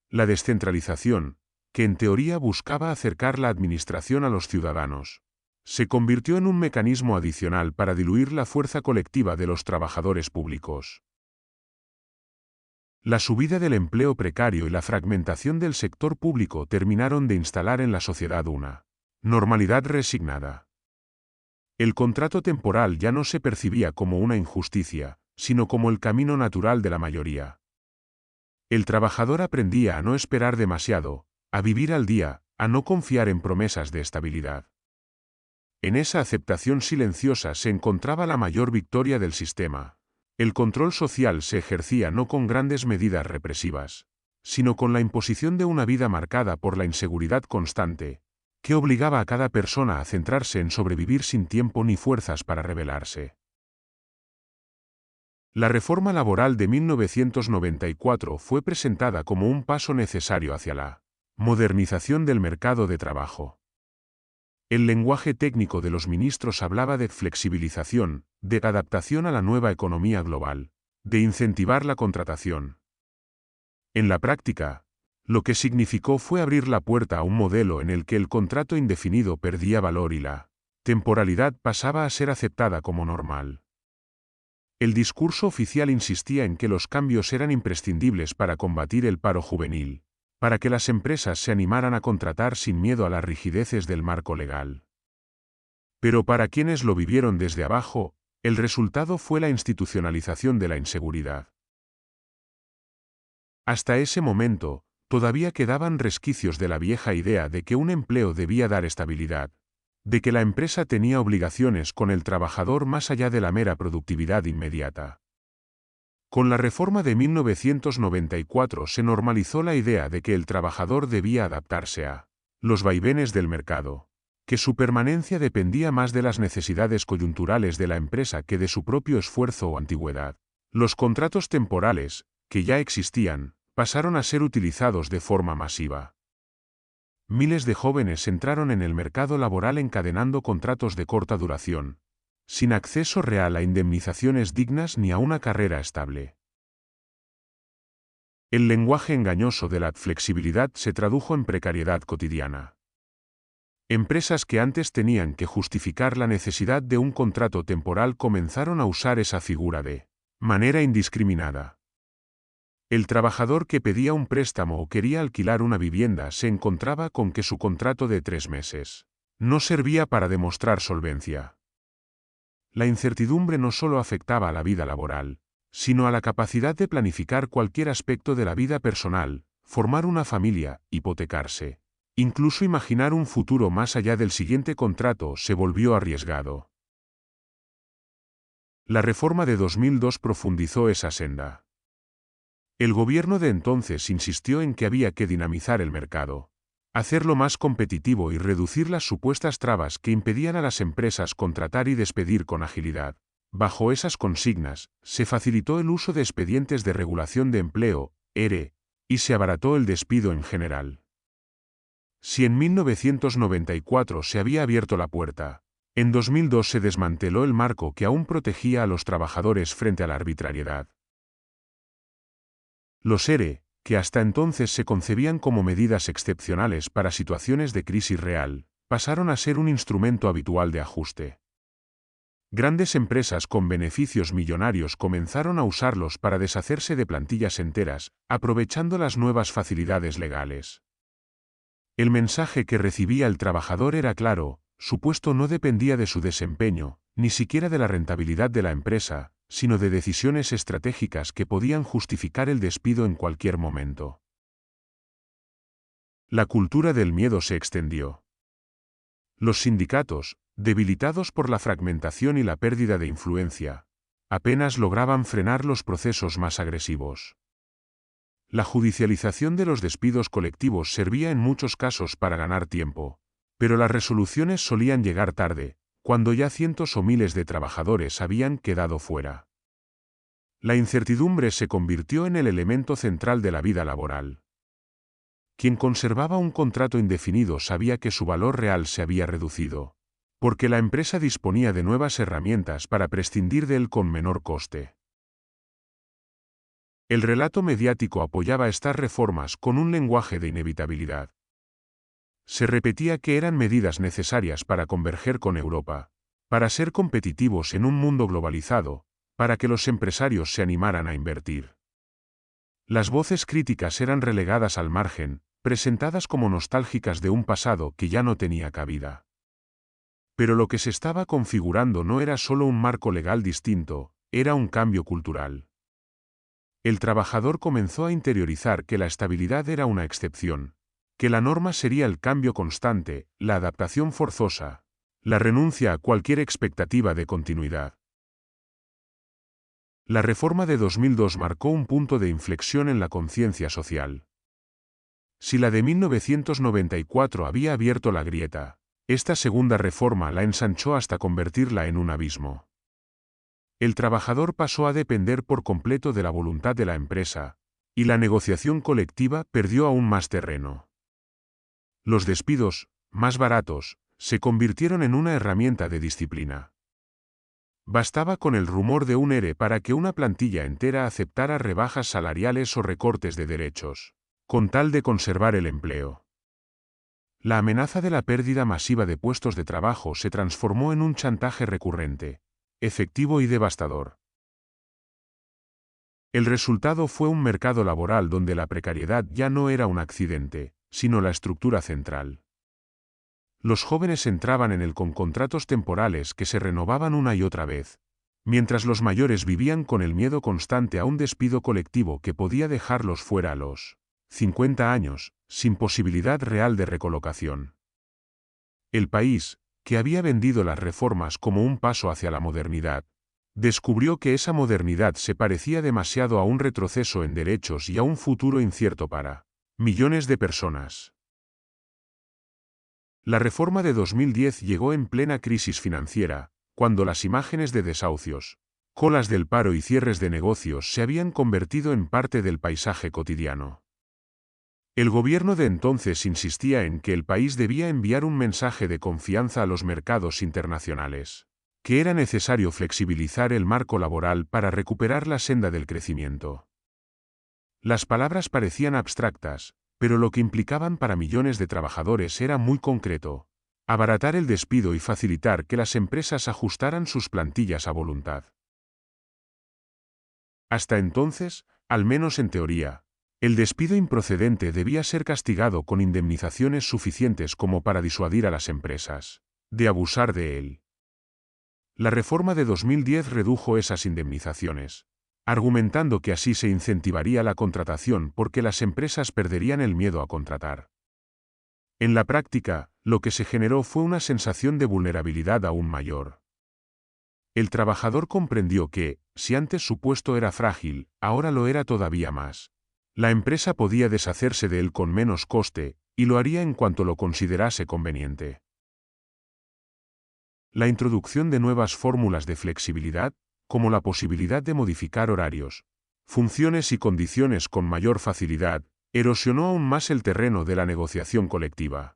La descentralización, que en teoría buscaba acercar la administración a los ciudadanos, se convirtió en un mecanismo adicional para diluir la fuerza colectiva de los trabajadores públicos. La subida del empleo precario y la fragmentación del sector público terminaron de instalar en la sociedad una normalidad resignada. El contrato temporal ya no se percibía como una injusticia, sino como el camino natural de la mayoría. El trabajador aprendía a no esperar demasiado, a vivir al día, a no confiar en promesas de estabilidad. En esa aceptación silenciosa se encontraba la mayor victoria del sistema. El control social se ejercía no con grandes medidas represivas, sino con la imposición de una vida marcada por la inseguridad constante, que obligaba a cada persona a centrarse en sobrevivir sin tiempo ni fuerzas para rebelarse. La reforma laboral de 1994 fue presentada como un paso necesario hacia la modernización del mercado de trabajo. El lenguaje técnico de los ministros hablaba de flexibilización, de adaptación a la nueva economía global, de incentivar la contratación. En la práctica, lo que significó fue abrir la puerta a un modelo en el que el contrato indefinido perdía valor y la temporalidad pasaba a ser aceptada como normal. El discurso oficial insistía en que los cambios eran imprescindibles para combatir el paro juvenil, para que las empresas se animaran a contratar sin miedo a las rigideces del marco legal. Pero para quienes lo vivieron desde abajo, el resultado fue la institucionalización de la inseguridad. Hasta ese momento, todavía quedaban resquicios de la vieja idea de que un empleo debía dar estabilidad, de que la empresa tenía obligaciones con el trabajador más allá de la mera productividad inmediata. Con la reforma de 1994 se normalizó la idea de que el trabajador debía adaptarse a los vaivenes del mercado, que su permanencia dependía más de las necesidades coyunturales de la empresa que de su propio esfuerzo o antigüedad. Los contratos temporales, que ya existían, pasaron a ser utilizados de forma masiva. Miles de jóvenes entraron en el mercado laboral encadenando contratos de corta duración, sin acceso real a indemnizaciones dignas ni a una carrera estable. El lenguaje engañoso de la flexibilidad se tradujo en precariedad cotidiana. Empresas que antes tenían que justificar la necesidad de un contrato temporal comenzaron a usar esa figura de manera indiscriminada. El trabajador que pedía un préstamo o quería alquilar una vivienda se encontraba con que su contrato de 3 meses no servía para demostrar solvencia. La incertidumbre no solo afectaba a la vida laboral, sino a la capacidad de planificar cualquier aspecto de la vida personal, formar una familia, hipotecarse. Incluso imaginar un futuro más allá del siguiente contrato se volvió arriesgado. La reforma de 2002 profundizó esa senda. El gobierno de entonces insistió en que había que dinamizar el mercado, hacerlo más competitivo y reducir las supuestas trabas que impedían a las empresas contratar y despedir con agilidad. Bajo esas consignas, se facilitó el uso de expedientes de regulación de empleo, ERE, y se abarató el despido en general. Si en 1994 se había abierto la puerta, en 2002 se desmanteló el marco que aún protegía a los trabajadores frente a la arbitrariedad. Los ERE, que hasta entonces se concebían como medidas excepcionales para situaciones de crisis real, pasaron a ser un instrumento habitual de ajuste. Grandes empresas con beneficios millonarios comenzaron a usarlos para deshacerse de plantillas enteras, aprovechando las nuevas facilidades legales. El mensaje que recibía el trabajador era claro: su puesto no dependía de su desempeño, ni siquiera de la rentabilidad de la empresa, sino de decisiones estratégicas que podían justificar el despido en cualquier momento. La cultura del miedo se extendió. Los sindicatos, debilitados por la fragmentación y la pérdida de influencia, apenas lograban frenar los procesos más agresivos. La judicialización de los despidos colectivos servía en muchos casos para ganar tiempo, pero las resoluciones solían llegar tarde, cuando ya cientos o miles de trabajadores habían quedado fuera. La incertidumbre se convirtió en el elemento central de la vida laboral. Quien conservaba un contrato indefinido sabía que su valor real se había reducido, porque la empresa disponía de nuevas herramientas para prescindir de él con menor coste. El relato mediático apoyaba estas reformas con un lenguaje de inevitabilidad. Se repetía que eran medidas necesarias para converger con Europa, para ser competitivos en un mundo globalizado, para que los empresarios se animaran a invertir. Las voces críticas eran relegadas al margen, presentadas como nostálgicas de un pasado que ya no tenía cabida. Pero lo que se estaba configurando no era solo un marco legal distinto, era un cambio cultural. El trabajador comenzó a interiorizar que la estabilidad era una excepción, que la norma sería el cambio constante, la adaptación forzosa, la renuncia a cualquier expectativa de continuidad. La reforma de 2002 marcó un punto de inflexión en la conciencia social. Si la de 1994 había abierto la grieta, esta segunda reforma la ensanchó hasta convertirla en un abismo. El trabajador pasó a depender por completo de la voluntad de la empresa, y la negociación colectiva perdió aún más terreno. Los despidos, más baratos, se convirtieron en una herramienta de disciplina. Bastaba con el rumor de un ERE para que una plantilla entera aceptara rebajas salariales o recortes de derechos, con tal de conservar el empleo. La amenaza de la pérdida masiva de puestos de trabajo se transformó en un chantaje recurrente, efectivo y devastador. El resultado fue un mercado laboral donde la precariedad ya no era un accidente, sino la estructura central. Los jóvenes entraban en él con contratos temporales que se renovaban una y otra vez, mientras los mayores vivían con el miedo constante a un despido colectivo que podía dejarlos fuera a los 50 años, sin posibilidad real de recolocación. El país, que había vendido las reformas como un paso hacia la modernidad, descubrió que esa modernidad se parecía demasiado a un retroceso en derechos y a un futuro incierto para millones de personas. La reforma de 2010 llegó en plena crisis financiera, cuando las imágenes de desahucios, colas del paro y cierres de negocios se habían convertido en parte del paisaje cotidiano. El gobierno de entonces insistía en que el país debía enviar un mensaje de confianza a los mercados internacionales, que era necesario flexibilizar el marco laboral para recuperar la senda del crecimiento. Las palabras parecían abstractas, pero lo que implicaban para millones de trabajadores era muy concreto: abaratar el despido y facilitar que las empresas ajustaran sus plantillas a voluntad. Hasta entonces, al menos en teoría, el despido improcedente debía ser castigado con indemnizaciones suficientes como para disuadir a las empresas de abusar de él. La reforma de 2010 redujo esas indemnizaciones, argumentando que así se incentivaría la contratación porque las empresas perderían el miedo a contratar. En la práctica, lo que se generó fue una sensación de vulnerabilidad aún mayor. El trabajador comprendió que, si antes su puesto era frágil, ahora lo era todavía más. La empresa podía deshacerse de él con menos coste, y lo haría en cuanto lo considerase conveniente. La introducción de nuevas fórmulas de flexibilidad, como la posibilidad de modificar horarios, funciones y condiciones con mayor facilidad, erosionó aún más el terreno de la negociación colectiva.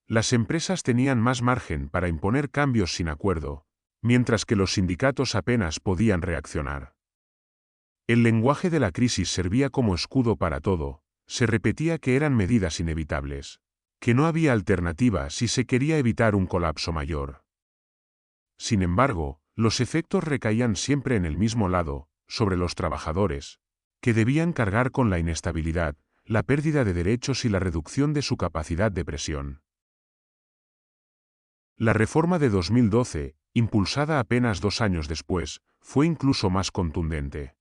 Las empresas tenían más margen para imponer cambios sin acuerdo, mientras que los sindicatos apenas podían reaccionar. El lenguaje de la crisis servía como escudo para todo, se repetía que eran medidas inevitables, que no había alternativa si se quería evitar un colapso mayor. Sin embargo, los efectos recaían siempre en el mismo lado, sobre los trabajadores, que debían cargar con la inestabilidad, la pérdida de derechos y la reducción de su capacidad de presión. La reforma de 2012, impulsada apenas 2 años después, fue incluso más contundente.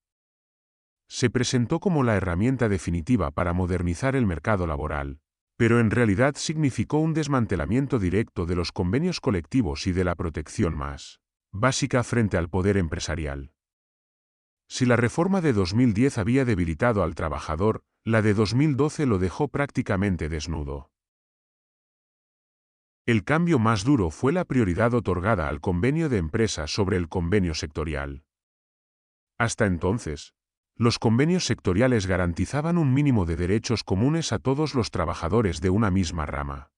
Se presentó como la herramienta definitiva para modernizar el mercado laboral, pero en realidad significó un desmantelamiento directo de los convenios colectivos y de la protección más básica frente al poder empresarial. Si la reforma de 2010 había debilitado al trabajador, la de 2012 lo dejó prácticamente desnudo. El cambio más duro fue la prioridad otorgada al convenio de empresa sobre el convenio sectorial. Hasta entonces, los convenios sectoriales garantizaban un mínimo de derechos comunes a todos los trabajadores de una misma rama.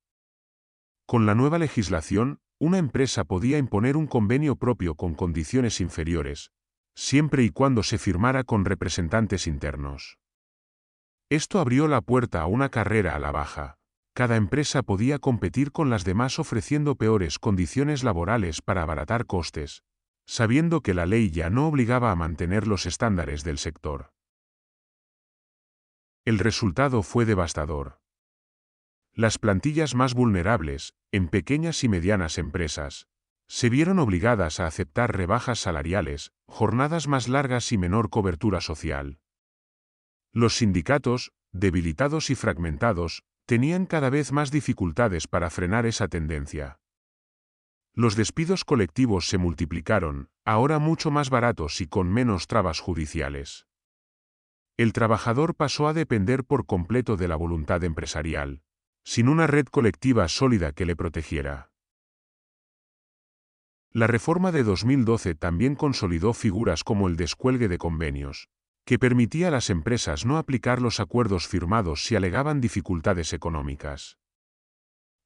Con la nueva legislación, una empresa podía imponer un convenio propio con condiciones inferiores, siempre y cuando se firmara con representantes internos. Esto abrió la puerta a una carrera a la baja. Cada empresa podía competir con las demás ofreciendo peores condiciones laborales para abaratar costes, sabiendo que la ley ya no obligaba a mantener los estándares del sector. El resultado fue devastador. Las plantillas más vulnerables, en pequeñas y medianas empresas, se vieron obligadas a aceptar rebajas salariales, jornadas más largas y menor cobertura social. Los sindicatos, debilitados y fragmentados, tenían cada vez más dificultades para frenar esa tendencia. Los despidos colectivos se multiplicaron, ahora mucho más baratos y con menos trabas judiciales. El trabajador pasó a depender por completo de la voluntad empresarial, sin una red colectiva sólida que le protegiera. La reforma de 2012 también consolidó figuras como el descuelgue de convenios, que permitía a las empresas no aplicar los acuerdos firmados si alegaban dificultades económicas.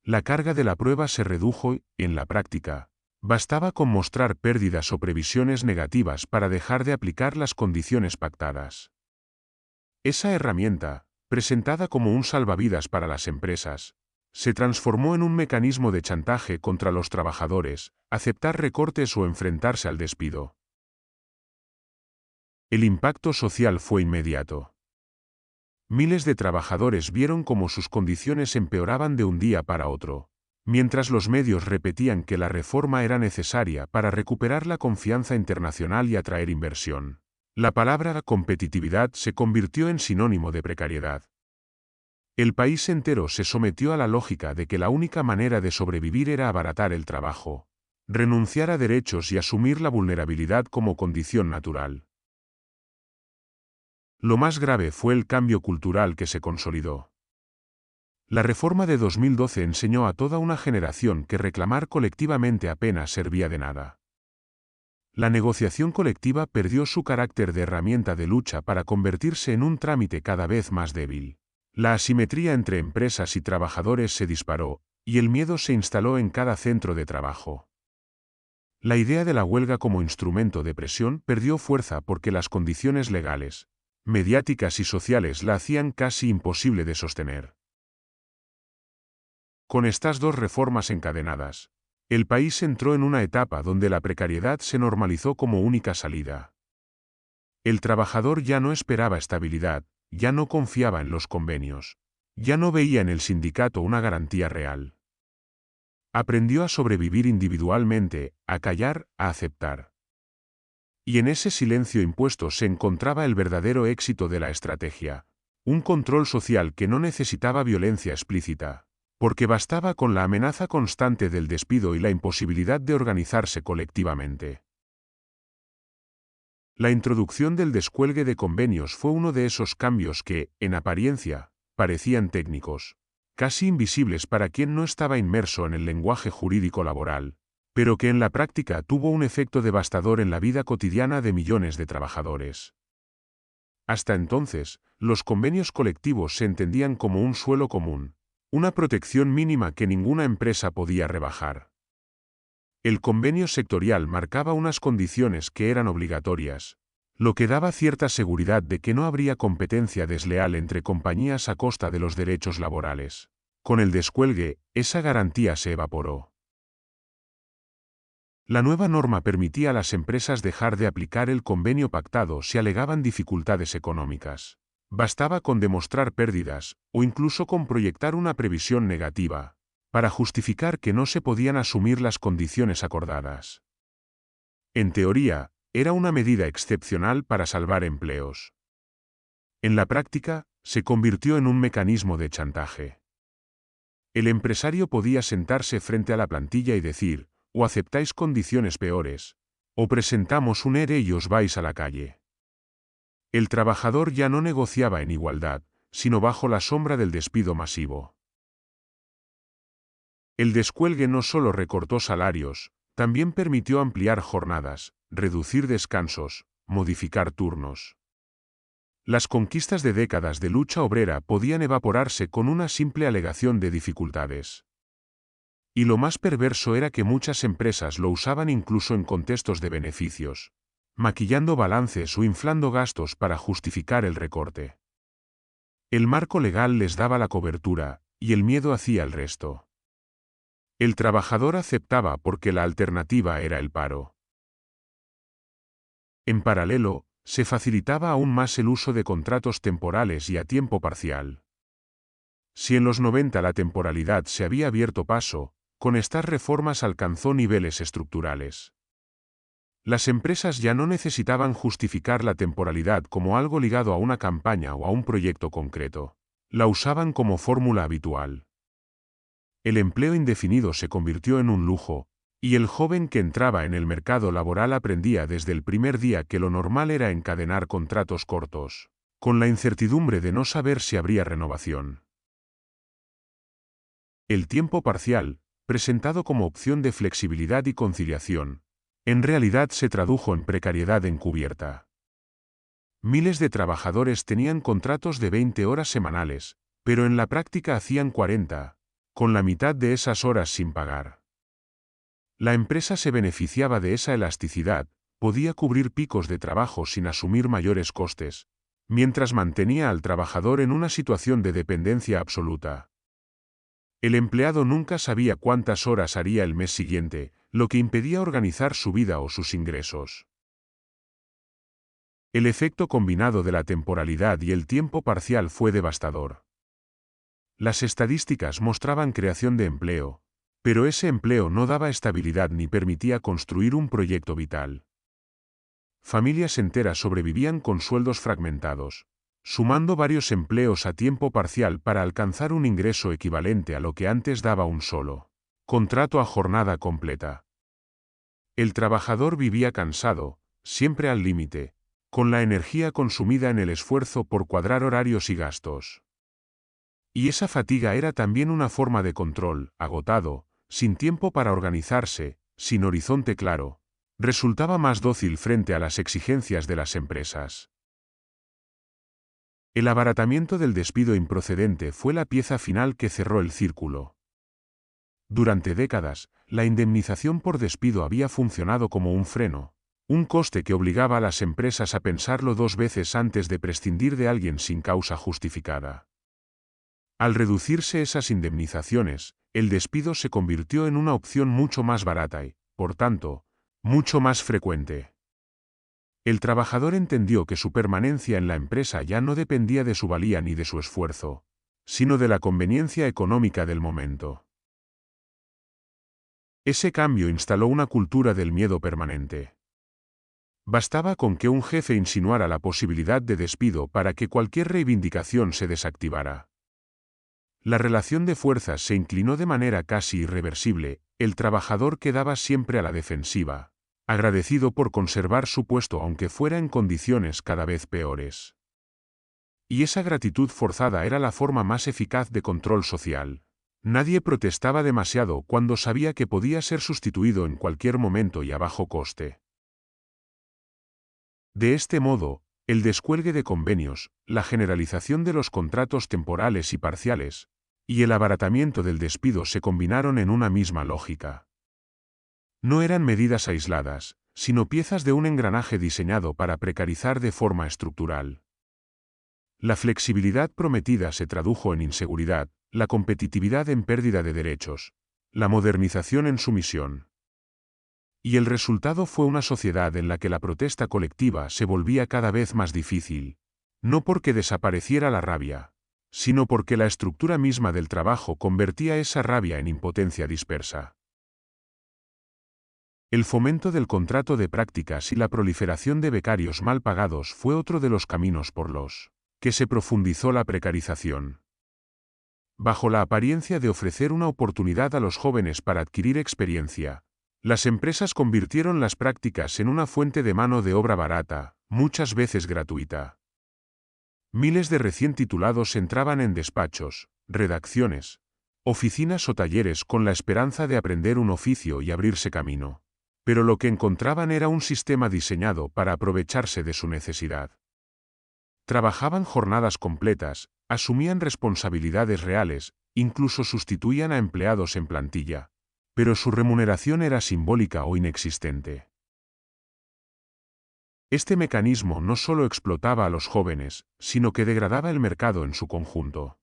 La carga de la prueba se redujo y, en la práctica, bastaba con mostrar pérdidas o previsiones negativas para dejar de aplicar las condiciones pactadas. Esa herramienta, presentada como un salvavidas para las empresas, se transformó en un mecanismo de chantaje contra los trabajadores, aceptar recortes o enfrentarse al despido. El impacto social fue inmediato. Miles de trabajadores vieron cómo sus condiciones empeoraban de un día para otro, mientras los medios repetían que la reforma era necesaria para recuperar la confianza internacional y atraer inversión. La palabra competitividad se convirtió en sinónimo de precariedad. El país entero se sometió a la lógica de que la única manera de sobrevivir era abaratar el trabajo, renunciar a derechos y asumir la vulnerabilidad como condición natural. Lo más grave fue el cambio cultural que se consolidó. La reforma de 2012 enseñó a toda una generación que reclamar colectivamente apenas servía de nada. La negociación colectiva perdió su carácter de herramienta de lucha para convertirse en un trámite cada vez más débil. La asimetría entre empresas y trabajadores se disparó, y el miedo se instaló en cada centro de trabajo. La idea de la huelga como instrumento de presión perdió fuerza porque las condiciones legales, mediáticas y sociales la hacían casi imposible de sostener. Con estas dos reformas encadenadas, el país entró en una etapa donde la precariedad se normalizó como única salida. El trabajador ya no esperaba estabilidad, ya no confiaba en los convenios, ya no veía en el sindicato una garantía real. Aprendió a sobrevivir individualmente, a callar, a aceptar. Y en ese silencio impuesto se encontraba el verdadero éxito de la estrategia, un control social que no necesitaba violencia explícita, porque bastaba con la amenaza constante del despido y la imposibilidad de organizarse colectivamente. La introducción del descuelgue de convenios fue uno de esos cambios que, en apariencia, parecían técnicos, casi invisibles para quien no estaba inmerso en el lenguaje jurídico laboral, pero que en la práctica tuvo un efecto devastador en la vida cotidiana de millones de trabajadores. Hasta entonces, los convenios colectivos se entendían como un suelo común, una protección mínima que ninguna empresa podía rebajar. El convenio sectorial marcaba unas condiciones que eran obligatorias, lo que daba cierta seguridad de que no habría competencia desleal entre compañías a costa de los derechos laborales. Con el descuelgue, esa garantía se evaporó. La nueva norma permitía a las empresas dejar de aplicar el convenio pactado si alegaban dificultades económicas. Bastaba con demostrar pérdidas, o incluso con proyectar una previsión negativa, para justificar que no se podían asumir las condiciones acordadas. En teoría, era una medida excepcional para salvar empleos. En la práctica, se convirtió en un mecanismo de chantaje. El empresario podía sentarse frente a la plantilla y decir, o aceptáis condiciones peores, o presentamos un ERE y os vais a la calle. El trabajador ya no negociaba en igualdad, sino bajo la sombra del despido masivo. El descuelgue no solo recortó salarios, también permitió ampliar jornadas, reducir descansos, modificar turnos. Las conquistas de décadas de lucha obrera podían evaporarse con una simple alegación de dificultades. Y lo más perverso era que muchas empresas lo usaban incluso en contextos de beneficios, maquillando balances o inflando gastos para justificar el recorte. El marco legal les daba la cobertura, y el miedo hacía el resto. El trabajador aceptaba porque la alternativa era el paro. En paralelo, se facilitaba aún más el uso de contratos temporales y a tiempo parcial. Si en los 90 la temporalidad se había abierto paso, con estas reformas alcanzó niveles estructurales. Las empresas ya no necesitaban justificar la temporalidad como algo ligado a una campaña o a un proyecto concreto. La usaban como fórmula habitual. El empleo indefinido se convirtió en un lujo, y el joven que entraba en el mercado laboral aprendía desde el primer día que lo normal era encadenar contratos cortos, con la incertidumbre de no saber si habría renovación. El tiempo parcial, presentado como opción de flexibilidad y conciliación, en realidad se tradujo en precariedad encubierta. Miles de trabajadores tenían contratos de 20 horas semanales, pero en la práctica hacían 40, con la mitad de esas horas sin pagar. La empresa se beneficiaba de esa elasticidad, podía cubrir picos de trabajo sin asumir mayores costes, mientras mantenía al trabajador en una situación de dependencia absoluta. El empleado nunca sabía cuántas horas haría el mes siguiente, lo que impedía organizar su vida o sus ingresos. El efecto combinado de la temporalidad y el tiempo parcial fue devastador. Las estadísticas mostraban creación de empleo, pero ese empleo no daba estabilidad ni permitía construir un proyecto vital. Familias enteras sobrevivían con sueldos fragmentados, sumando varios empleos a tiempo parcial para alcanzar un ingreso equivalente a lo que antes daba un solo contrato a jornada completa. El trabajador vivía cansado, siempre al límite, con la energía consumida en el esfuerzo por cuadrar horarios y gastos. Y esa fatiga era también una forma de control, agotado, sin tiempo para organizarse, sin horizonte claro, resultaba más dócil frente a las exigencias de las empresas. El abaratamiento del despido improcedente fue la pieza final que cerró el círculo. Durante décadas, la indemnización por despido había funcionado como un freno, un coste que obligaba a las empresas a pensarlo 2 veces antes de prescindir de alguien sin causa justificada. Al reducirse esas indemnizaciones, el despido se convirtió en una opción mucho más barata y, por tanto, mucho más frecuente. El trabajador entendió que su permanencia en la empresa ya no dependía de su valía ni de su esfuerzo, sino de la conveniencia económica del momento. Ese cambio instaló una cultura del miedo permanente. Bastaba con que un jefe insinuara la posibilidad de despido para que cualquier reivindicación se desactivara. La relación de fuerzas se inclinó de manera casi irreversible, el trabajador quedaba siempre a la defensiva, agradecido por conservar su puesto aunque fuera en condiciones cada vez peores. Y esa gratitud forzada era la forma más eficaz de control social. Nadie protestaba demasiado cuando sabía que podía ser sustituido en cualquier momento y a bajo coste. De este modo, el descuelgue de convenios, la generalización de los contratos temporales y parciales, y el abaratamiento del despido se combinaron en una misma lógica. No eran medidas aisladas, sino piezas de un engranaje diseñado para precarizar de forma estructural. La flexibilidad prometida se tradujo en inseguridad, la competitividad en pérdida de derechos, la modernización en sumisión. Y el resultado fue una sociedad en la que la protesta colectiva se volvía cada vez más difícil, no porque desapareciera la rabia, sino porque la estructura misma del trabajo convertía esa rabia en impotencia dispersa. El fomento del contrato de prácticas y la proliferación de becarios mal pagados fue otro de los caminos por los que se profundizó la precarización. Bajo la apariencia de ofrecer una oportunidad a los jóvenes para adquirir experiencia, las empresas convirtieron las prácticas en una fuente de mano de obra barata, muchas veces gratuita. Miles de recién titulados entraban en despachos, redacciones, oficinas o talleres con la esperanza de aprender un oficio y abrirse camino. Pero lo que encontraban era un sistema diseñado para aprovecharse de su necesidad. Trabajaban jornadas completas, asumían responsabilidades reales, incluso sustituían a empleados en plantilla, pero su remuneración era simbólica o inexistente. Este mecanismo no solo explotaba a los jóvenes, sino que degradaba el mercado en su conjunto.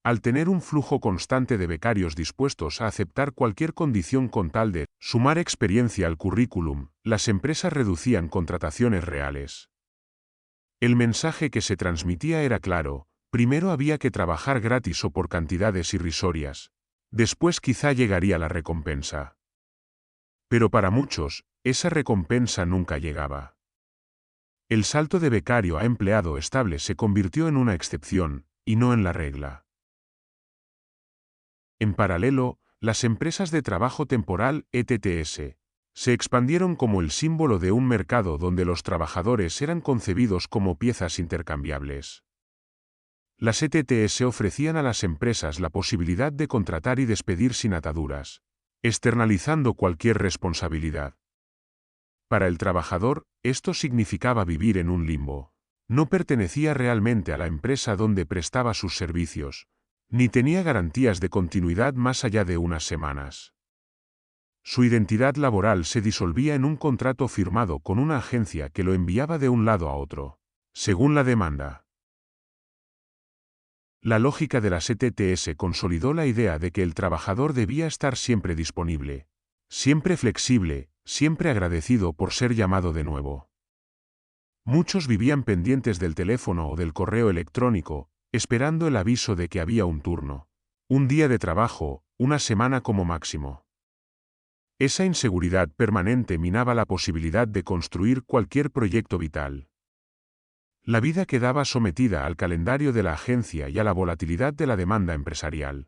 Al tener un flujo constante de becarios dispuestos a aceptar cualquier condición con tal de sumar experiencia al currículum, las empresas reducían contrataciones reales. El mensaje que se transmitía era claro: primero había que trabajar gratis o por cantidades irrisorias, después quizá llegaría la recompensa. Pero para muchos, esa recompensa nunca llegaba. El salto de becario a empleado estable se convirtió en una excepción, y no en la regla. En paralelo, las empresas de trabajo temporal, ETTS, se expandieron como el símbolo de un mercado donde los trabajadores eran concebidos como piezas intercambiables. Las ETTS ofrecían a las empresas la posibilidad de contratar y despedir sin ataduras, externalizando cualquier responsabilidad. Para el trabajador, esto significaba vivir en un limbo. No pertenecía realmente a la empresa donde prestaba sus servicios, ni tenía garantías de continuidad más allá de unas semanas. Su identidad laboral se disolvía en un contrato firmado con una agencia que lo enviaba de un lado a otro, según la demanda. La lógica de las ETTS consolidó la idea de que el trabajador debía estar siempre disponible, siempre flexible, siempre agradecido por ser llamado de nuevo. Muchos vivían pendientes del teléfono o del correo electrónico, esperando el aviso de que había un turno, un día de trabajo, una semana como máximo. Esa inseguridad permanente minaba la posibilidad de construir cualquier proyecto vital. La vida quedaba sometida al calendario de la agencia y a la volatilidad de la demanda empresarial.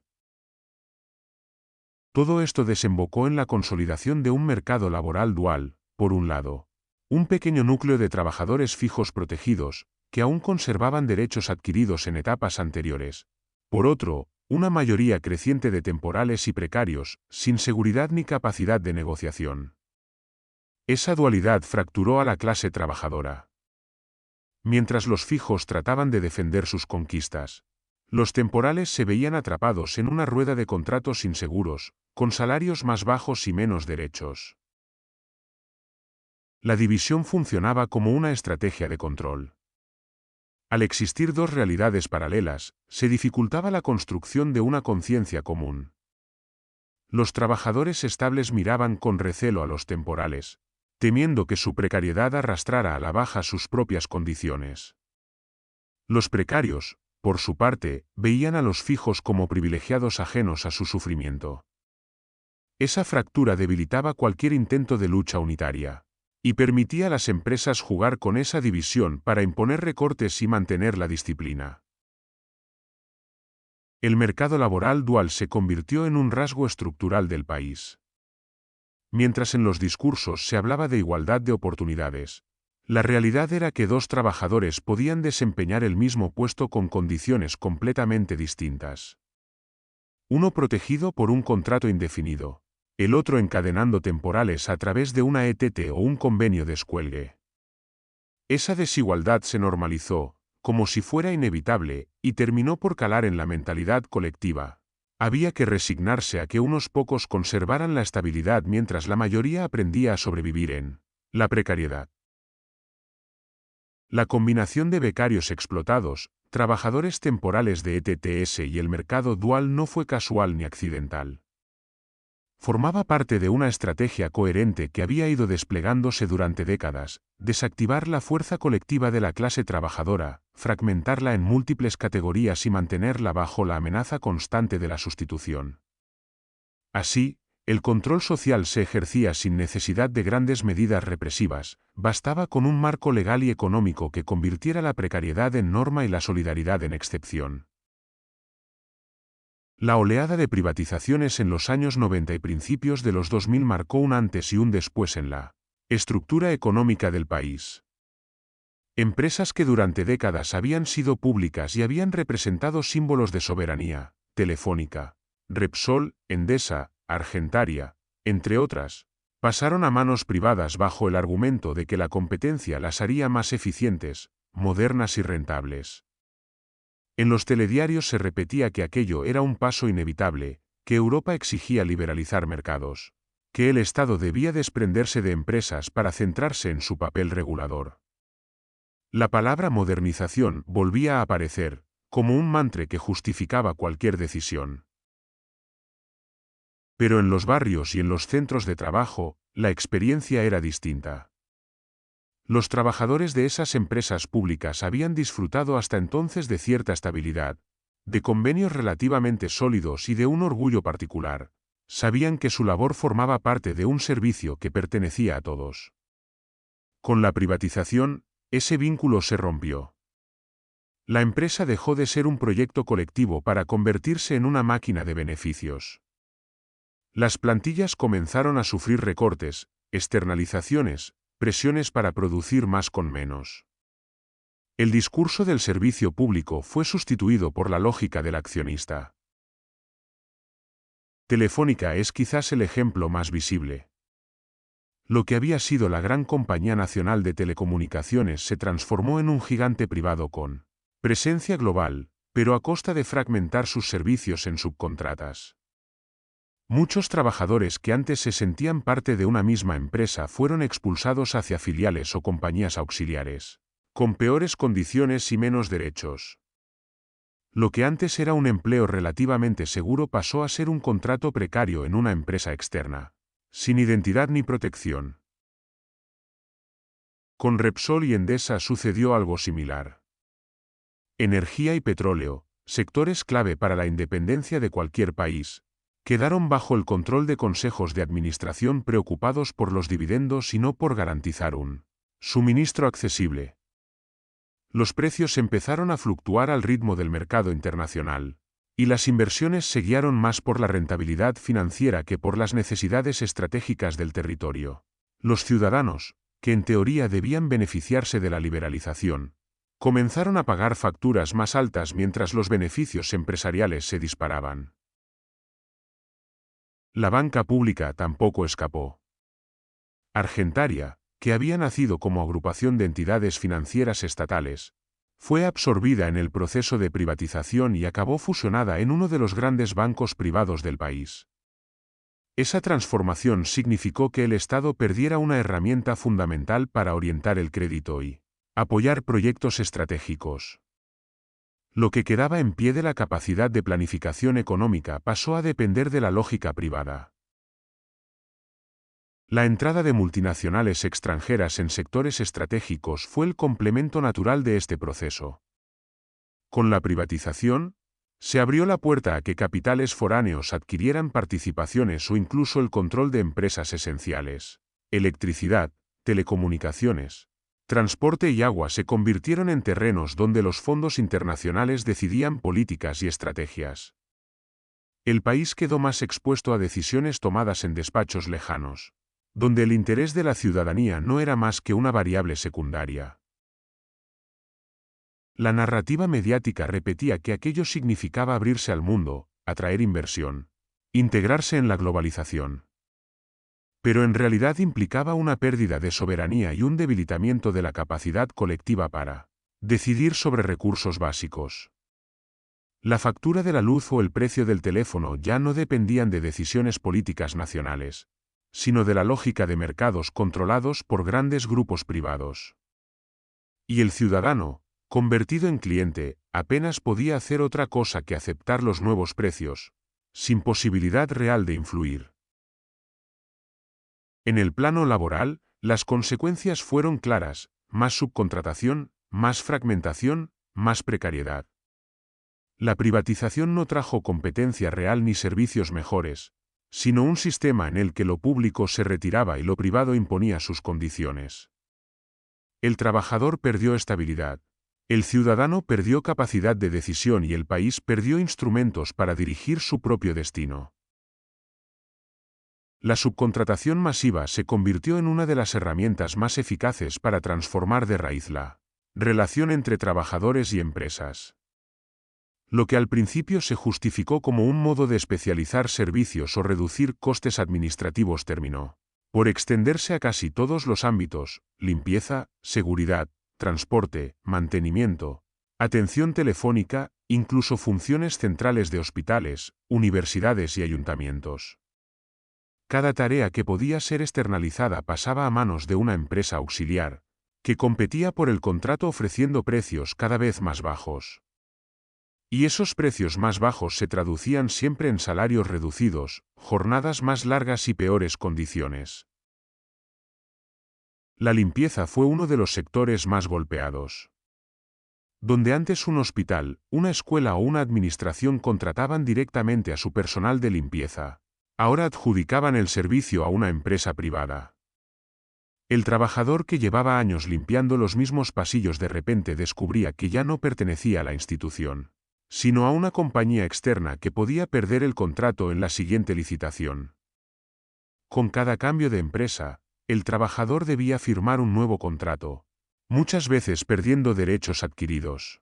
Todo esto desembocó en la consolidación de un mercado laboral dual, por un lado, un pequeño núcleo de trabajadores fijos protegidos, que aún conservaban derechos adquiridos en etapas anteriores. Por otro, una mayoría creciente de temporales y precarios, sin seguridad ni capacidad de negociación. Esa dualidad fracturó a la clase trabajadora. Mientras los fijos trataban de defender sus conquistas, los temporales se veían atrapados en una rueda de contratos inseguros, con salarios más bajos y menos derechos. La división funcionaba como una estrategia de control. Al existir dos realidades paralelas, se dificultaba la construcción de una conciencia común. Los trabajadores estables miraban con recelo a los temporales, temiendo que su precariedad arrastrara a la baja sus propias condiciones. Los precarios, por su parte, veían a los fijos como privilegiados ajenos a su sufrimiento. Esa fractura debilitaba cualquier intento de lucha unitaria, y permitía a las empresas jugar con esa división para imponer recortes y mantener la disciplina. El mercado laboral dual se convirtió en un rasgo estructural del país. Mientras en los discursos se hablaba de igualdad de oportunidades, la realidad era que dos trabajadores podían desempeñar el mismo puesto con condiciones completamente distintas. Uno protegido por un contrato indefinido, el otro encadenando temporales a través de una ETT o un convenio de descuelgue. Esa desigualdad se normalizó, como si fuera inevitable, y terminó por calar en la mentalidad colectiva. Había que resignarse a que unos pocos conservaran la estabilidad mientras la mayoría aprendía a sobrevivir en la precariedad. La combinación de becarios explotados, trabajadores temporales de ETTS y el mercado dual no fue casual ni accidental. Formaba parte de una estrategia coherente que había ido desplegándose durante décadas: desactivar la fuerza colectiva de la clase trabajadora, fragmentarla en múltiples categorías y mantenerla bajo la amenaza constante de la sustitución. Así, el control social se ejercía sin necesidad de grandes medidas represivas, bastaba con un marco legal y económico que convirtiera la precariedad en norma y la solidaridad en excepción. La oleada de privatizaciones en los años 90 y principios de los 2000 marcó un antes y un después en la estructura económica del país. Empresas que durante décadas habían sido públicas y habían representado símbolos de soberanía, Telefónica, Repsol, Endesa, Argentaria, entre otras, pasaron a manos privadas bajo el argumento de que la competencia las haría más eficientes, modernas y rentables. En los telediarios se repetía que aquello era un paso inevitable, que Europa exigía liberalizar mercados, que el Estado debía desprenderse de empresas para centrarse en su papel regulador. La palabra modernización volvía a aparecer, como un mantra que justificaba cualquier decisión. Pero en los barrios y en los centros de trabajo, la experiencia era distinta. Los trabajadores de esas empresas públicas habían disfrutado hasta entonces de cierta estabilidad, de convenios relativamente sólidos y de un orgullo particular. Sabían que su labor formaba parte de un servicio que pertenecía a todos. Con la privatización, ese vínculo se rompió. La empresa dejó de ser un proyecto colectivo para convertirse en una máquina de beneficios. Las plantillas comenzaron a sufrir recortes, externalizaciones, presiones para producir más con menos. El discurso del servicio público fue sustituido por la lógica del accionista. Telefónica es quizás el ejemplo más visible. Lo que había sido la gran compañía nacional de telecomunicaciones se transformó en un gigante privado con presencia global, pero a costa de fragmentar sus servicios en subcontratas. Muchos trabajadores que antes se sentían parte de una misma empresa fueron expulsados hacia filiales o compañías auxiliares, con peores condiciones y menos derechos. Lo que antes era un empleo relativamente seguro pasó a ser un contrato precario en una empresa externa, sin identidad ni protección. Con Repsol y Endesa sucedió algo similar. Energía y petróleo, sectores clave para la independencia de cualquier país, quedaron bajo el control de consejos de administración preocupados por los dividendos y no por garantizar un suministro accesible. Los precios empezaron a fluctuar al ritmo del mercado internacional, y las inversiones se guiaron más por la rentabilidad financiera que por las necesidades estratégicas del territorio. Los ciudadanos, que en teoría debían beneficiarse de la liberalización, comenzaron a pagar facturas más altas mientras los beneficios empresariales se disparaban. La banca pública tampoco escapó. Argentaria, que había nacido como agrupación de entidades financieras estatales, fue absorbida en el proceso de privatización y acabó fusionada en uno de los grandes bancos privados del país. Esa transformación significó que el Estado perdiera una herramienta fundamental para orientar el crédito y apoyar proyectos estratégicos. Lo que quedaba en pie de la capacidad de planificación económica pasó a depender de la lógica privada. La entrada de multinacionales extranjeras en sectores estratégicos fue el complemento natural de este proceso. Con la privatización, se abrió la puerta a que capitales foráneos adquirieran participaciones o incluso el control de empresas esenciales. Electricidad, telecomunicaciones, transporte y agua se convirtieron en terrenos donde los fondos internacionales decidían políticas y estrategias. El país quedó más expuesto a decisiones tomadas en despachos lejanos, donde el interés de la ciudadanía no era más que una variable secundaria. La narrativa mediática repetía que aquello significaba abrirse al mundo, atraer inversión, integrarse en la globalización. Pero en realidad implicaba una pérdida de soberanía y un debilitamiento de la capacidad colectiva para decidir sobre recursos básicos. La factura de la luz o el precio del teléfono ya no dependían de decisiones políticas nacionales, sino de la lógica de mercados controlados por grandes grupos privados. Y el ciudadano, convertido en cliente, apenas podía hacer otra cosa que aceptar los nuevos precios, sin posibilidad real de influir. En el plano laboral, las consecuencias fueron claras: más subcontratación, más fragmentación, más precariedad. La privatización no trajo competencia real ni servicios mejores, sino un sistema en el que lo público se retiraba y lo privado imponía sus condiciones. El trabajador perdió estabilidad, el ciudadano perdió capacidad de decisión y el país perdió instrumentos para dirigir su propio destino. La subcontratación masiva se convirtió en una de las herramientas más eficaces para transformar de raíz la Relación entre trabajadores y empresas. Lo que al principio se justificó como un modo de especializar servicios o reducir costes administrativos terminó por extenderse a casi todos los ámbitos: limpieza, seguridad, transporte, mantenimiento, atención telefónica, incluso funciones centrales de hospitales, universidades y ayuntamientos. Cada tarea que podía ser externalizada pasaba a manos de una empresa auxiliar, que competía por el contrato ofreciendo precios cada vez más bajos. Y esos precios más bajos se traducían siempre en salarios reducidos, jornadas más largas y peores condiciones. La limpieza fue uno de los sectores más golpeados. Donde antes un hospital, una escuela o una administración contrataban directamente a su personal de limpieza, ahora adjudicaban el servicio a una empresa privada. El trabajador que llevaba años limpiando los mismos pasillos de repente descubría que ya no pertenecía a la institución, sino a una compañía externa que podía perder el contrato en la siguiente licitación. Con cada cambio de empresa, el trabajador debía firmar un nuevo contrato, muchas veces perdiendo derechos adquiridos.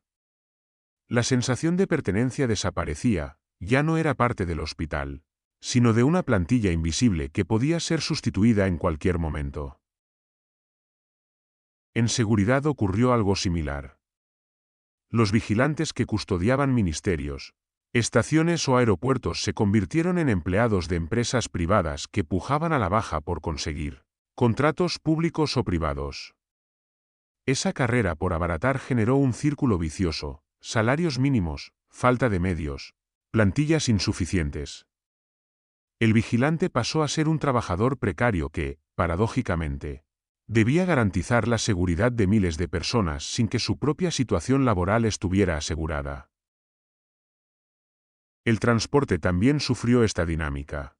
La sensación de pertenencia desaparecía, ya no era parte del hospital, sino de una plantilla invisible que podía ser sustituida en cualquier momento. En seguridad ocurrió algo similar. Los vigilantes que custodiaban ministerios, estaciones o aeropuertos se convirtieron en empleados de empresas privadas que pujaban a la baja por conseguir contratos públicos o privados. Esa carrera por abaratar generó un círculo vicioso: salarios mínimos, falta de medios, plantillas insuficientes. El vigilante pasó a ser un trabajador precario que, paradójicamente, debía garantizar la seguridad de miles de personas sin que su propia situación laboral estuviera asegurada. El transporte también sufrió esta dinámica.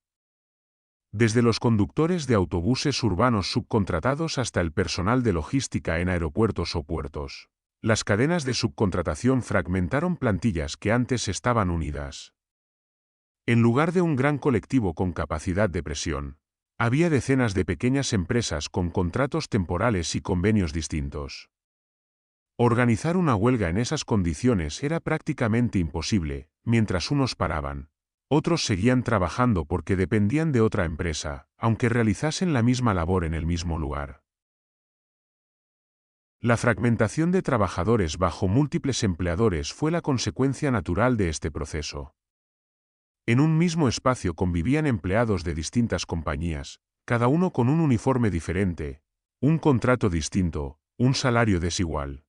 Desde los conductores de autobuses urbanos subcontratados hasta el personal de logística en aeropuertos o puertos, las cadenas de subcontratación fragmentaron plantillas que antes estaban unidas. En lugar de un gran colectivo con capacidad de presión, había decenas de pequeñas empresas con contratos temporales y convenios distintos. Organizar una huelga en esas condiciones era prácticamente imposible. Mientras unos paraban, otros seguían trabajando porque dependían de otra empresa, aunque realizasen la misma labor en el mismo lugar. La fragmentación de trabajadores bajo múltiples empleadores fue la consecuencia natural de este proceso. En un mismo espacio convivían empleados de distintas compañías, cada uno con un uniforme diferente, un contrato distinto, un salario desigual.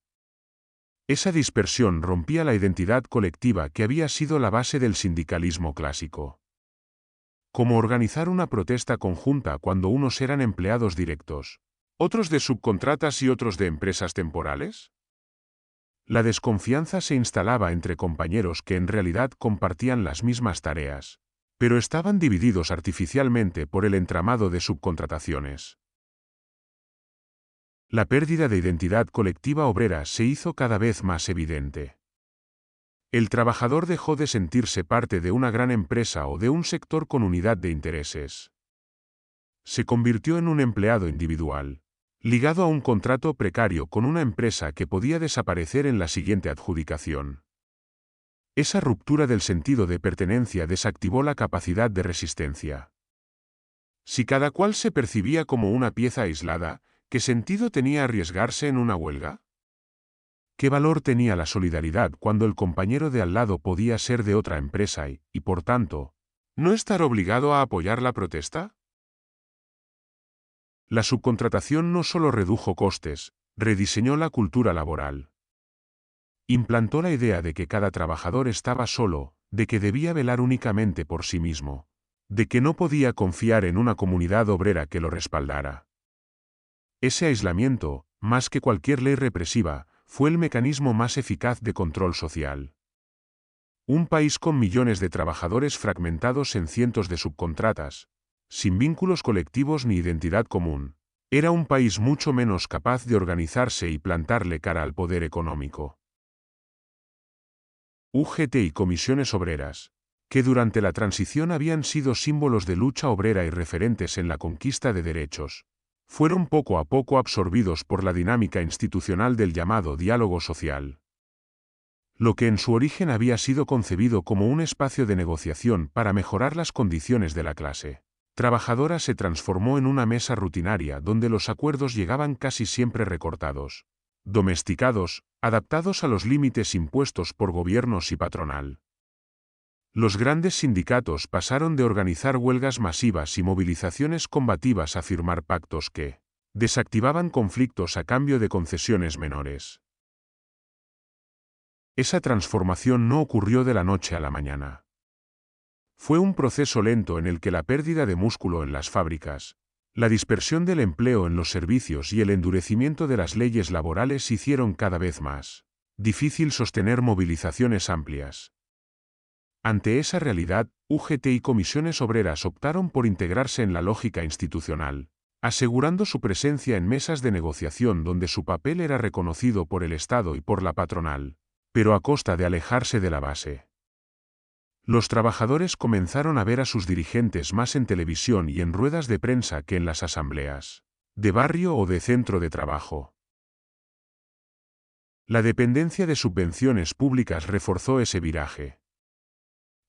Esa dispersión rompía la identidad colectiva que había sido la base del sindicalismo clásico. ¿Cómo organizar una protesta conjunta cuando unos eran empleados directos, otros de subcontratas y otros de empresas temporales? La desconfianza se instalaba entre compañeros que en realidad compartían las mismas tareas, pero estaban divididos artificialmente por el entramado de subcontrataciones. La pérdida de identidad colectiva obrera se hizo cada vez más evidente. El trabajador dejó de sentirse parte de una gran empresa o de un sector con unidad de intereses. Se convirtió en un empleado individual, ligado a un contrato precario con una empresa que podía desaparecer en la siguiente adjudicación. Esa ruptura del sentido de pertenencia desactivó la capacidad de resistencia. Si cada cual se percibía como una pieza aislada, ¿qué sentido tenía arriesgarse en una huelga? ¿Qué valor tenía la solidaridad cuando el compañero de al lado podía ser de otra empresa y, por tanto, no estar obligado a apoyar la protesta? La subcontratación no solo redujo costes, rediseñó la cultura laboral. Implantó la idea de que cada trabajador estaba solo, de que debía velar únicamente por sí mismo, de que no podía confiar en una comunidad obrera que lo respaldara. Ese aislamiento, más que cualquier ley represiva, fue el mecanismo más eficaz de control social. Un país con millones de trabajadores fragmentados en cientos de subcontratas, sin vínculos colectivos ni identidad común, era un país mucho menos capaz de organizarse y plantarle cara al poder económico. UGT y comisiones obreras, que durante la transición habían sido símbolos de lucha obrera y referentes en la conquista de derechos, fueron poco a poco absorbidos por la dinámica institucional del llamado diálogo social. Lo que en su origen había sido concebido como un espacio de negociación para mejorar las condiciones de la clase trabajadora se transformó en una mesa rutinaria donde los acuerdos llegaban casi siempre recortados, domesticados, adaptados a los límites impuestos por gobiernos y patronal. Los grandes sindicatos pasaron de organizar huelgas masivas y movilizaciones combativas a firmar pactos que desactivaban conflictos a cambio de concesiones menores. Esa transformación no ocurrió de la noche a la mañana. Fue un proceso lento en el que la pérdida de músculo en las fábricas, la dispersión del empleo en los servicios y el endurecimiento de las leyes laborales hicieron cada vez más difícil sostener movilizaciones amplias. Ante esa realidad, UGT y comisiones obreras optaron por integrarse en la lógica institucional, asegurando su presencia en mesas de negociación donde su papel era reconocido por el Estado y por la patronal, pero a costa de alejarse de la base. Los trabajadores comenzaron a ver a sus dirigentes más en televisión y en ruedas de prensa que en las asambleas de barrio o de centro de trabajo. La dependencia de subvenciones públicas reforzó ese viraje.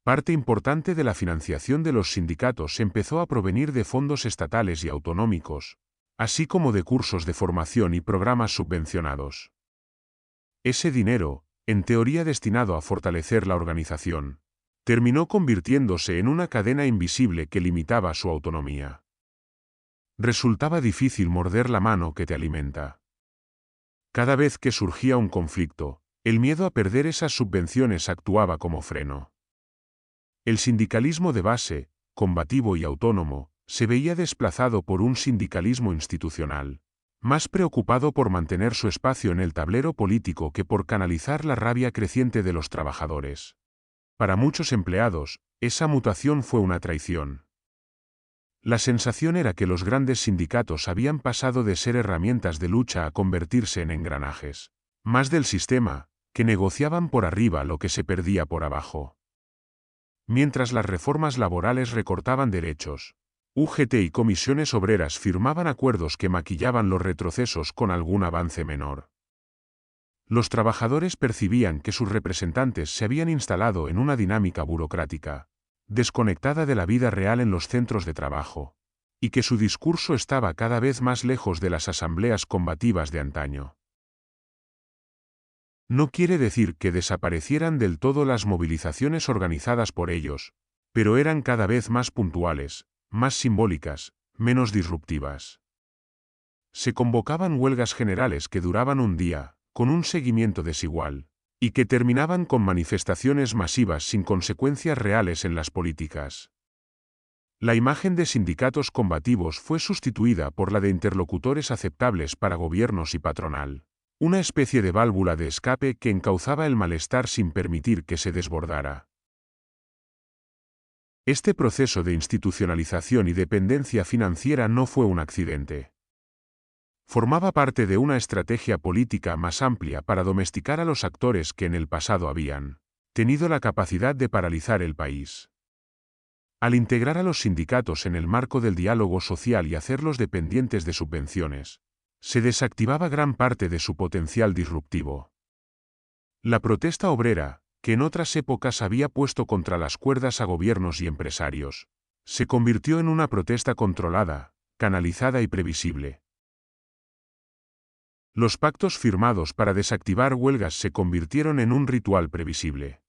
Parte importante de la financiación de los sindicatos empezó a provenir de fondos estatales y autonómicos, así como de cursos de formación y programas subvencionados. Ese dinero, en teoría destinado a fortalecer la organización, terminó convirtiéndose en una cadena invisible que limitaba su autonomía. Resultaba difícil morder la mano que te alimenta. Cada vez que surgía un conflicto, el miedo a perder esas subvenciones actuaba como freno. El sindicalismo de base, combativo y autónomo, se veía desplazado por un sindicalismo institucional, más preocupado por mantener su espacio en el tablero político que por canalizar la rabia creciente de los trabajadores. Para muchos empleados, esa mutación fue una traición. La sensación era que los grandes sindicatos habían pasado de ser herramientas de lucha a convertirse en engranajes, más del sistema, que negociaban por arriba lo que se perdía por abajo. Mientras las reformas laborales recortaban derechos, UGT y comisiones obreras firmaban acuerdos que maquillaban los retrocesos con algún avance menor. Los trabajadores percibían que sus representantes se habían instalado en una dinámica burocrática, desconectada de la vida real en los centros de trabajo, y que su discurso estaba cada vez más lejos de las asambleas combativas de antaño. No quiere decir que desaparecieran del todo las movilizaciones organizadas por ellos, pero eran cada vez más puntuales, más simbólicas, menos disruptivas. Se convocaban huelgas generales que duraban un día, con un seguimiento desigual, y que terminaban con manifestaciones masivas sin consecuencias reales en las políticas. La imagen de sindicatos combativos fue sustituida por la de interlocutores aceptables para gobiernos y patronal, una especie de válvula de escape que encauzaba el malestar sin permitir que se desbordara. Este proceso de institucionalización y dependencia financiera no fue un accidente. Formaba parte de una estrategia política más amplia para domesticar a los actores que en el pasado habían tenido la capacidad de paralizar el país. Al integrar a los sindicatos en el marco del diálogo social y hacerlos dependientes de subvenciones, se desactivaba gran parte de su potencial disruptivo. La protesta obrera, que en otras épocas había puesto contra las cuerdas a gobiernos y empresarios, se convirtió en una protesta controlada, canalizada y previsible. Los pactos firmados para desactivar huelgas se convirtieron en un ritual previsible.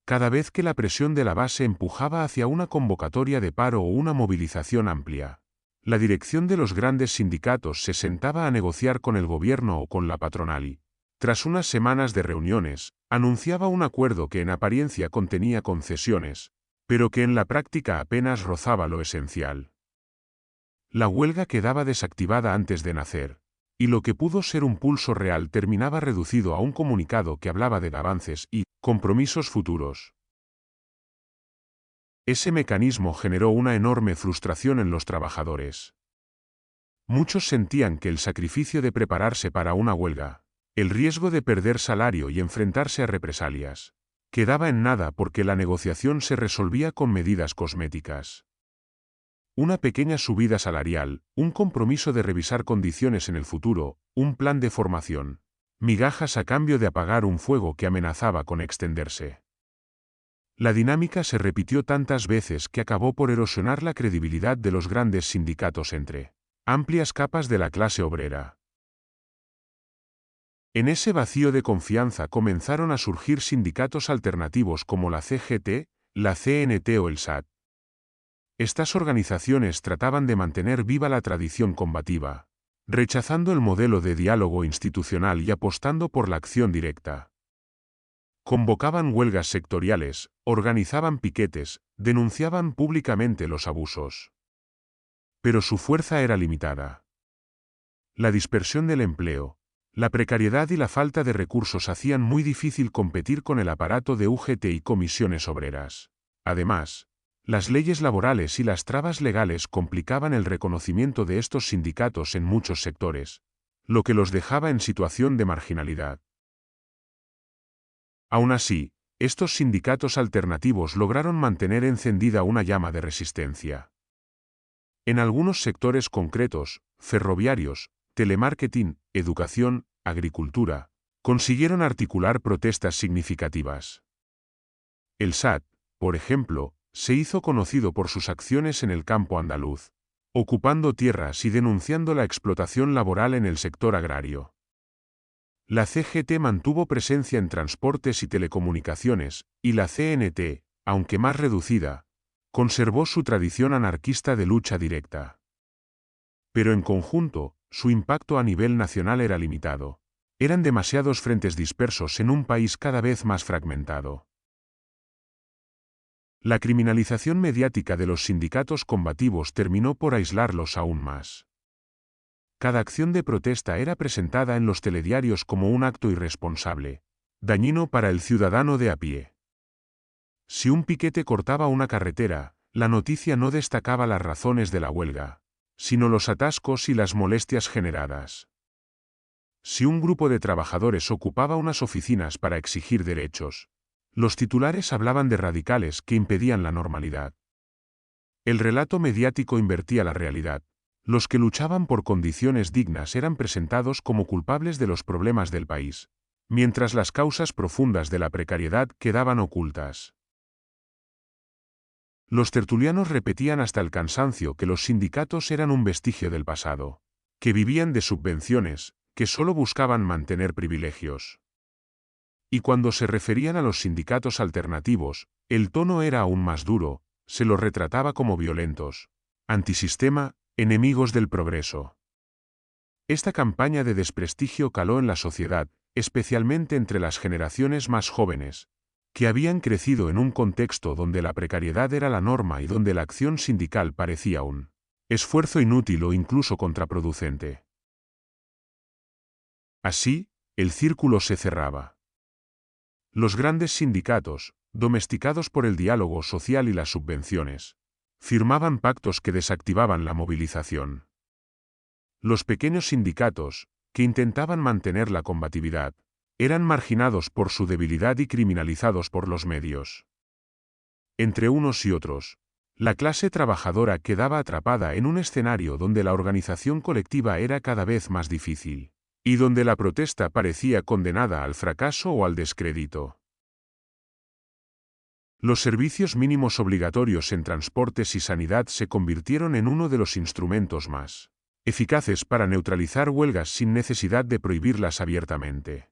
Cada vez que la presión de la base empujaba hacia una convocatoria de paro o una movilización amplia, la dirección de los grandes sindicatos se sentaba a negociar con el gobierno o con la patronal y, tras unas semanas de reuniones, anunciaba un acuerdo que en apariencia contenía concesiones, pero que en la práctica apenas rozaba lo esencial. La huelga quedaba desactivada antes de nacer, y lo que pudo ser un pulso real terminaba reducido a un comunicado que hablaba de avances y compromisos futuros. Ese mecanismo generó una enorme frustración en los trabajadores. Muchos sentían que el sacrificio de prepararse para una huelga, el riesgo de perder salario y enfrentarse a represalias, quedaba en nada porque la negociación se resolvía con medidas cosméticas. Una pequeña subida salarial, un compromiso de revisar condiciones en el futuro, un plan de formación. Migajas a cambio de apagar un fuego que amenazaba con extenderse. La dinámica se repitió tantas veces que acabó por erosionar la credibilidad de los grandes sindicatos entre amplias capas de la clase obrera. En ese vacío de confianza comenzaron a surgir sindicatos alternativos como la CGT, la CNT o el SAT. Estas organizaciones trataban de mantener viva la tradición combativa, rechazando el modelo de diálogo institucional y apostando por la acción directa. Convocaban huelgas sectoriales, organizaban piquetes, denunciaban públicamente los abusos. Pero su fuerza era limitada. La dispersión del empleo, la precariedad y la falta de recursos hacían muy difícil competir con el aparato de UGT y comisiones obreras. Además, las leyes laborales y las trabas legales complicaban el reconocimiento de estos sindicatos en muchos sectores, lo que los dejaba en situación de marginalidad. Aún así, estos sindicatos alternativos lograron mantener encendida una llama de resistencia. En algunos sectores concretos, ferroviarios, telemarketing, educación, agricultura, consiguieron articular protestas significativas. El SAT, por ejemplo, se hizo conocido por sus acciones en el campo andaluz, ocupando tierras y denunciando la explotación laboral en el sector agrario. La CGT mantuvo presencia en transportes y telecomunicaciones, y la CNT, aunque más reducida, conservó su tradición anarquista de lucha directa. Pero en conjunto, su impacto a nivel nacional era limitado. Eran demasiados frentes dispersos en un país cada vez más fragmentado. La criminalización mediática de los sindicatos combativos terminó por aislarlos aún más. Cada acción de protesta era presentada en los telediarios como un acto irresponsable, dañino para el ciudadano de a pie. Si un piquete cortaba una carretera, la noticia no destacaba las razones de la huelga, sino los atascos y las molestias generadas. Si un grupo de trabajadores ocupaba unas oficinas para exigir derechos, los titulares hablaban de radicales que impedían la normalidad. El relato mediático invertía la realidad. Los que luchaban por condiciones dignas eran presentados como culpables de los problemas del país, mientras las causas profundas de la precariedad quedaban ocultas. Los tertulianos repetían hasta el cansancio que los sindicatos eran un vestigio del pasado, que vivían de subvenciones, que solo buscaban mantener privilegios. Y cuando se referían a los sindicatos alternativos, el tono era aún más duro, se los retrataba como violentos, antisistema, enemigos del progreso. Esta campaña de desprestigio caló en la sociedad, especialmente entre las generaciones más jóvenes, que habían crecido en un contexto donde la precariedad era la norma y donde la acción sindical parecía un esfuerzo inútil o incluso contraproducente. Así, el círculo se cerraba. Los grandes sindicatos, domesticados por el diálogo social y las subvenciones, firmaban pactos que desactivaban la movilización. Los pequeños sindicatos, que intentaban mantener la combatividad, eran marginados por su debilidad y criminalizados por los medios. Entre unos y otros, la clase trabajadora quedaba atrapada en un escenario donde la organización colectiva era cada vez más difícil, y donde la protesta parecía condenada al fracaso o al descrédito. Los servicios mínimos obligatorios en transportes y sanidad se convirtieron en uno de los instrumentos más eficaces para neutralizar huelgas sin necesidad de prohibirlas abiertamente.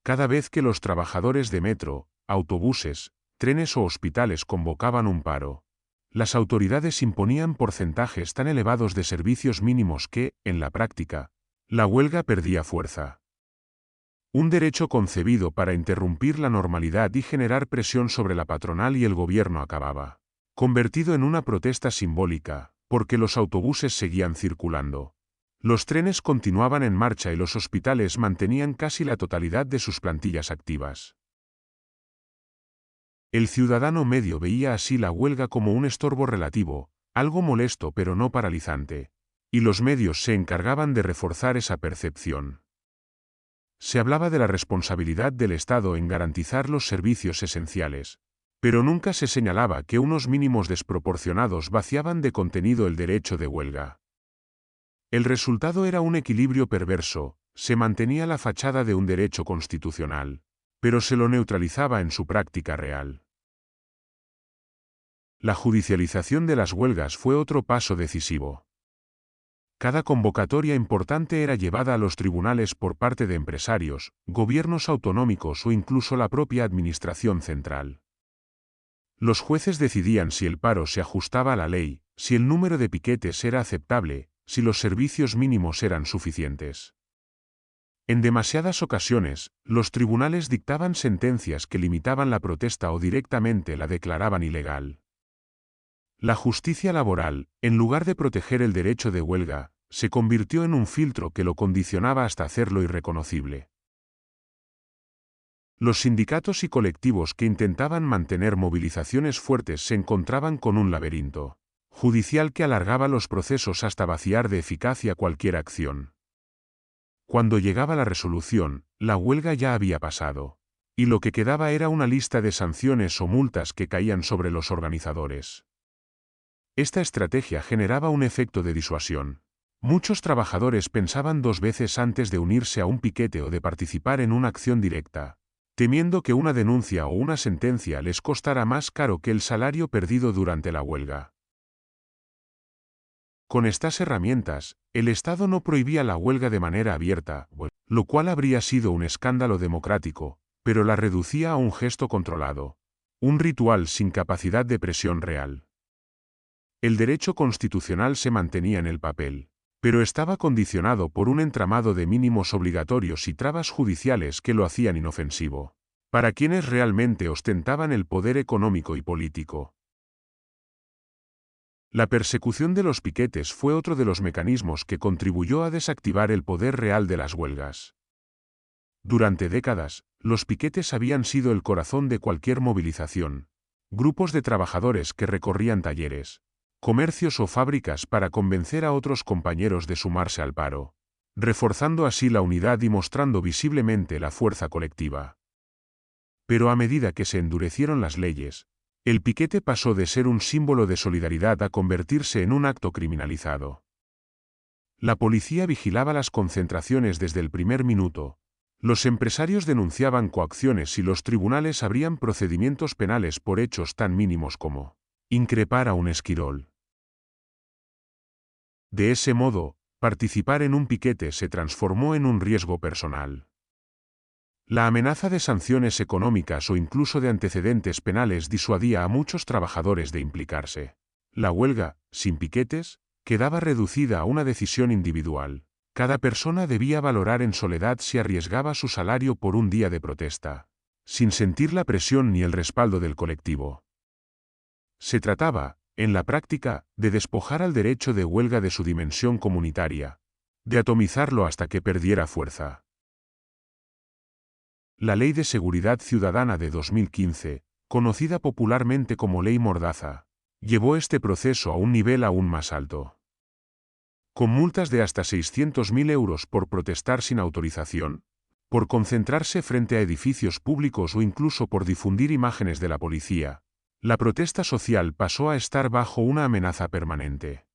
Cada vez que los trabajadores de metro, autobuses, trenes o hospitales convocaban un paro, las autoridades imponían porcentajes tan elevados de servicios mínimos que, en la práctica, la huelga perdía fuerza. Un derecho concebido para interrumpir la normalidad y generar presión sobre la patronal y el gobierno acababa convertido en una protesta simbólica, porque los autobuses seguían circulando. Los trenes continuaban en marcha y los hospitales mantenían casi la totalidad de sus plantillas activas. El ciudadano medio veía así la huelga como un estorbo relativo, algo molesto pero no paralizante, y los medios se encargaban de reforzar esa percepción. Se hablaba de la responsabilidad del Estado en garantizar los servicios esenciales, Pero nunca se señalaba que unos mínimos desproporcionados vaciaban de contenido el derecho de huelga. El resultado era un equilibrio perverso, se mantenía la fachada de un derecho constitucional, pero se lo neutralizaba en su práctica real. La judicialización de las huelgas fue otro paso decisivo. Cada convocatoria importante era llevada a los tribunales por parte de empresarios, gobiernos autonómicos o incluso la propia administración central. Los jueces decidían si el paro se ajustaba a la ley, si el número de piquetes era aceptable, si los servicios mínimos eran suficientes. En demasiadas ocasiones, los tribunales dictaban sentencias que limitaban la protesta o directamente la declaraban ilegal. La justicia laboral, en lugar de proteger el derecho de huelga, se convirtió en un filtro que lo condicionaba hasta hacerlo irreconocible. Los sindicatos y colectivos que intentaban mantener movilizaciones fuertes se encontraban con un laberinto judicial que alargaba los procesos hasta vaciar de eficacia cualquier acción. Cuando llegaba la resolución, la huelga ya había pasado, y lo que quedaba era una lista de sanciones o multas que caían sobre los organizadores. Esta estrategia generaba un efecto de disuasión. Muchos trabajadores pensaban dos veces antes de unirse a un piquete o de participar en una acción directa, temiendo que una denuncia o una sentencia les costara más caro que el salario perdido durante la huelga. Con estas herramientas, el Estado no prohibía la huelga de manera abierta, lo cual habría sido un escándalo democrático, pero la reducía a un gesto controlado, un ritual sin capacidad de presión real. El derecho constitucional se mantenía en el papel, pero estaba condicionado por un entramado de mínimos obligatorios y trabas judiciales que lo hacían inofensivo para quienes realmente ostentaban el poder económico y político. La persecución de los piquetes fue otro de los mecanismos que contribuyó a desactivar el poder real de las huelgas. Durante décadas, los piquetes habían sido el corazón de cualquier movilización. Grupos de trabajadores que recorrían talleres, comercios o fábricas para convencer a otros compañeros de sumarse al paro, reforzando así la unidad y mostrando visiblemente la fuerza colectiva. Pero a medida que se endurecieron las leyes, el piquete pasó de ser un símbolo de solidaridad a convertirse en un acto criminalizado. La policía vigilaba las concentraciones desde el primer minuto, los empresarios denunciaban coacciones y los tribunales abrían procedimientos penales por hechos tan mínimos como increpar a un esquirol. De ese modo, participar en un piquete se transformó en un riesgo personal. La amenaza de sanciones económicas o incluso de antecedentes penales disuadía a muchos trabajadores de implicarse. La huelga, sin piquetes, quedaba reducida a una decisión individual. Cada persona debía valorar en soledad si arriesgaba su salario por un día de protesta, sin sentir la presión ni el respaldo del colectivo. Se trataba, en la práctica, de despojar al derecho de huelga de su dimensión comunitaria, de atomizarlo hasta que perdiera fuerza. La Ley de Seguridad Ciudadana de 2015, conocida popularmente como Ley Mordaza, llevó este proceso a un nivel aún más alto. Con multas de hasta 600.000 euros por protestar sin autorización, por concentrarse frente a edificios públicos o incluso por difundir imágenes de la policía, la protesta social pasó a estar bajo una amenaza permanente.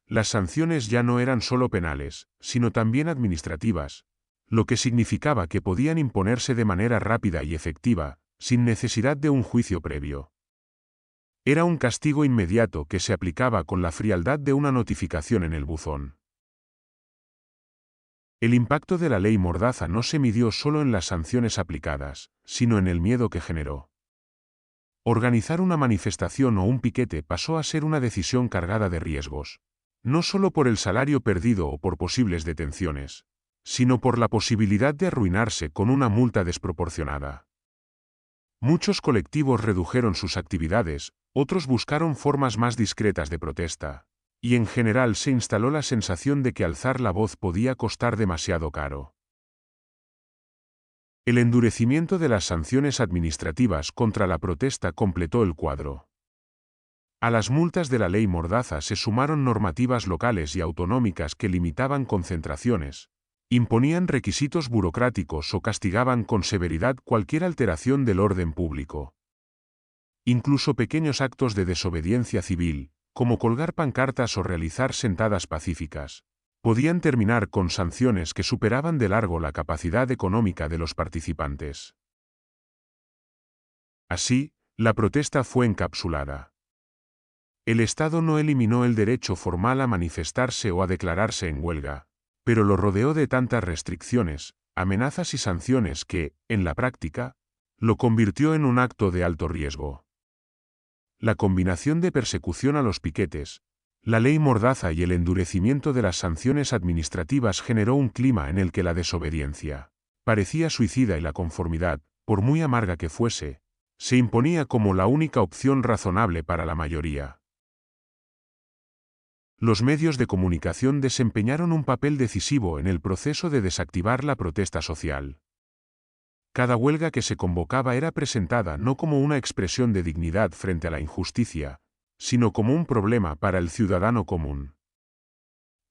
Las sanciones ya no eran solo penales, sino también administrativas, lo que significaba que podían imponerse de manera rápida y efectiva, sin necesidad de un juicio previo. Era un castigo inmediato que se aplicaba con la frialdad de una notificación en el buzón. El impacto de la ley Mordaza no se midió solo en las sanciones aplicadas, sino en el miedo que generó. Organizar una manifestación o un piquete pasó a ser una decisión cargada de riesgos, no solo por el salario perdido o por posibles detenciones, sino por la posibilidad de arruinarse con una multa desproporcionada. Muchos colectivos redujeron sus actividades, otros buscaron formas más discretas de protesta, y en general se instaló la sensación de que alzar la voz podía costar demasiado caro. El endurecimiento de las sanciones administrativas contra la protesta completó el cuadro. A las multas de la ley Mordaza se sumaron normativas locales y autonómicas que limitaban concentraciones, imponían requisitos burocráticos o castigaban con severidad cualquier alteración del orden público. Incluso pequeños actos de desobediencia civil, como colgar pancartas o realizar sentadas pacíficas, podían terminar con sanciones que superaban de largo la capacidad económica de los participantes. Así, la protesta fue encapsulada. El Estado no eliminó el derecho formal a manifestarse o a declararse en huelga, pero lo rodeó de tantas restricciones, amenazas y sanciones que, en la práctica, lo convirtió en un acto de alto riesgo. La combinación de persecución a los piquetes, la ley Mordaza y el endurecimiento de las sanciones administrativas generó un clima en el que la desobediencia parecía suicida y la conformidad, por muy amarga que fuese, se imponía como la única opción razonable para la mayoría. Los medios de comunicación desempeñaron un papel decisivo en el proceso de desactivar la protesta social. Cada huelga que se convocaba era presentada no como una expresión de dignidad frente a la injusticia, sino como un problema para el ciudadano común.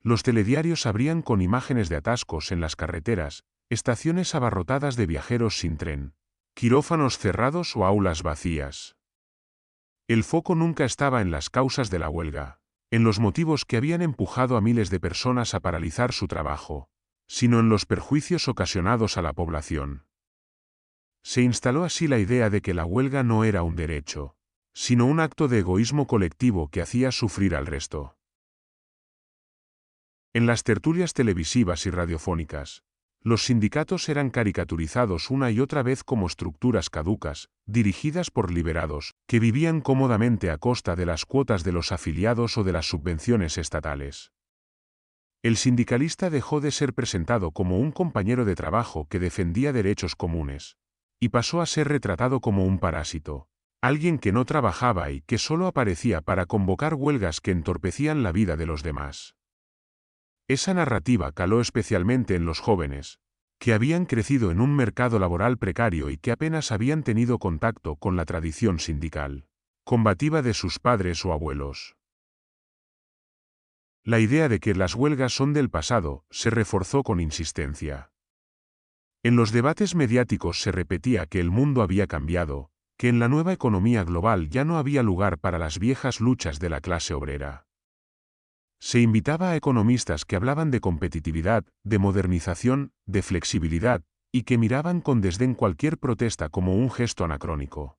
Los telediarios abrían con imágenes de atascos en las carreteras, estaciones abarrotadas de viajeros sin tren, quirófanos cerrados o aulas vacías. El foco nunca estaba en las causas de la huelga, en los motivos que habían empujado a miles de personas a paralizar su trabajo, sino en los perjuicios ocasionados a la población. Se instaló así la idea de que la huelga no era un derecho, sino un acto de egoísmo colectivo que hacía sufrir al resto. En las tertulias televisivas y radiofónicas, los sindicatos eran caricaturizados una y otra vez como estructuras caducas, dirigidas por liberados, que vivían cómodamente a costa de las cuotas de los afiliados o de las subvenciones estatales. El sindicalista dejó de ser presentado como un compañero de trabajo que defendía derechos comunes, y pasó a ser retratado como un parásito, alguien que no trabajaba y que solo aparecía para convocar huelgas que entorpecían la vida de los demás. Esa narrativa caló especialmente en los jóvenes, que habían crecido en un mercado laboral precario y que apenas habían tenido contacto con la tradición sindical combativa de sus padres o abuelos. La idea de que las huelgas son del pasado se reforzó con insistencia. En los debates mediáticos se repetía que el mundo había cambiado, que en la nueva economía global ya no había lugar para las viejas luchas de la clase obrera. Se invitaba a economistas que hablaban de competitividad, de modernización, de flexibilidad, y que miraban con desdén cualquier protesta como un gesto anacrónico.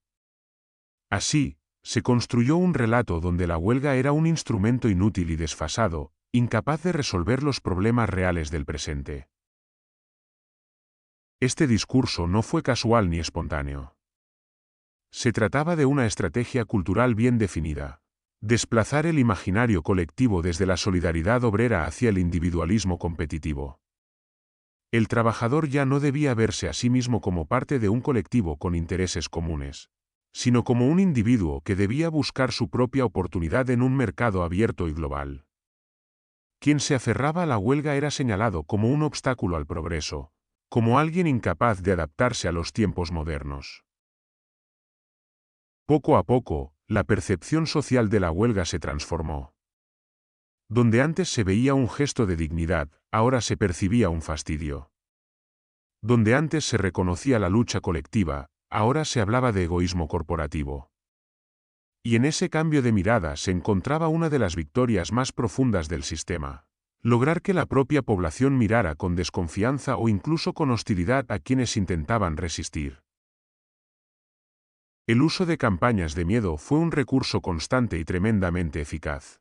Así, se construyó un relato donde la huelga era un instrumento inútil y desfasado, incapaz de resolver los problemas reales del presente. Este discurso no fue casual ni espontáneo. Se trataba de una estrategia cultural bien definida. Desplazar el imaginario colectivo desde la solidaridad obrera hacia el individualismo competitivo. El trabajador ya no debía verse a sí mismo como parte de un colectivo con intereses comunes, sino como un individuo que debía buscar su propia oportunidad en un mercado abierto y global. Quien se aferraba a la huelga era señalado como un obstáculo al progreso, como alguien incapaz de adaptarse a los tiempos modernos. Poco a poco, la percepción social de la huelga se transformó. Donde antes se veía un gesto de dignidad, ahora se percibía un fastidio. Donde antes se reconocía la lucha colectiva, ahora se hablaba de egoísmo corporativo. Y en ese cambio de mirada se encontraba una de las victorias más profundas del sistema: lograr que la propia población mirara con desconfianza o incluso con hostilidad a quienes intentaban resistir. El uso de campañas de miedo fue un recurso constante y tremendamente eficaz.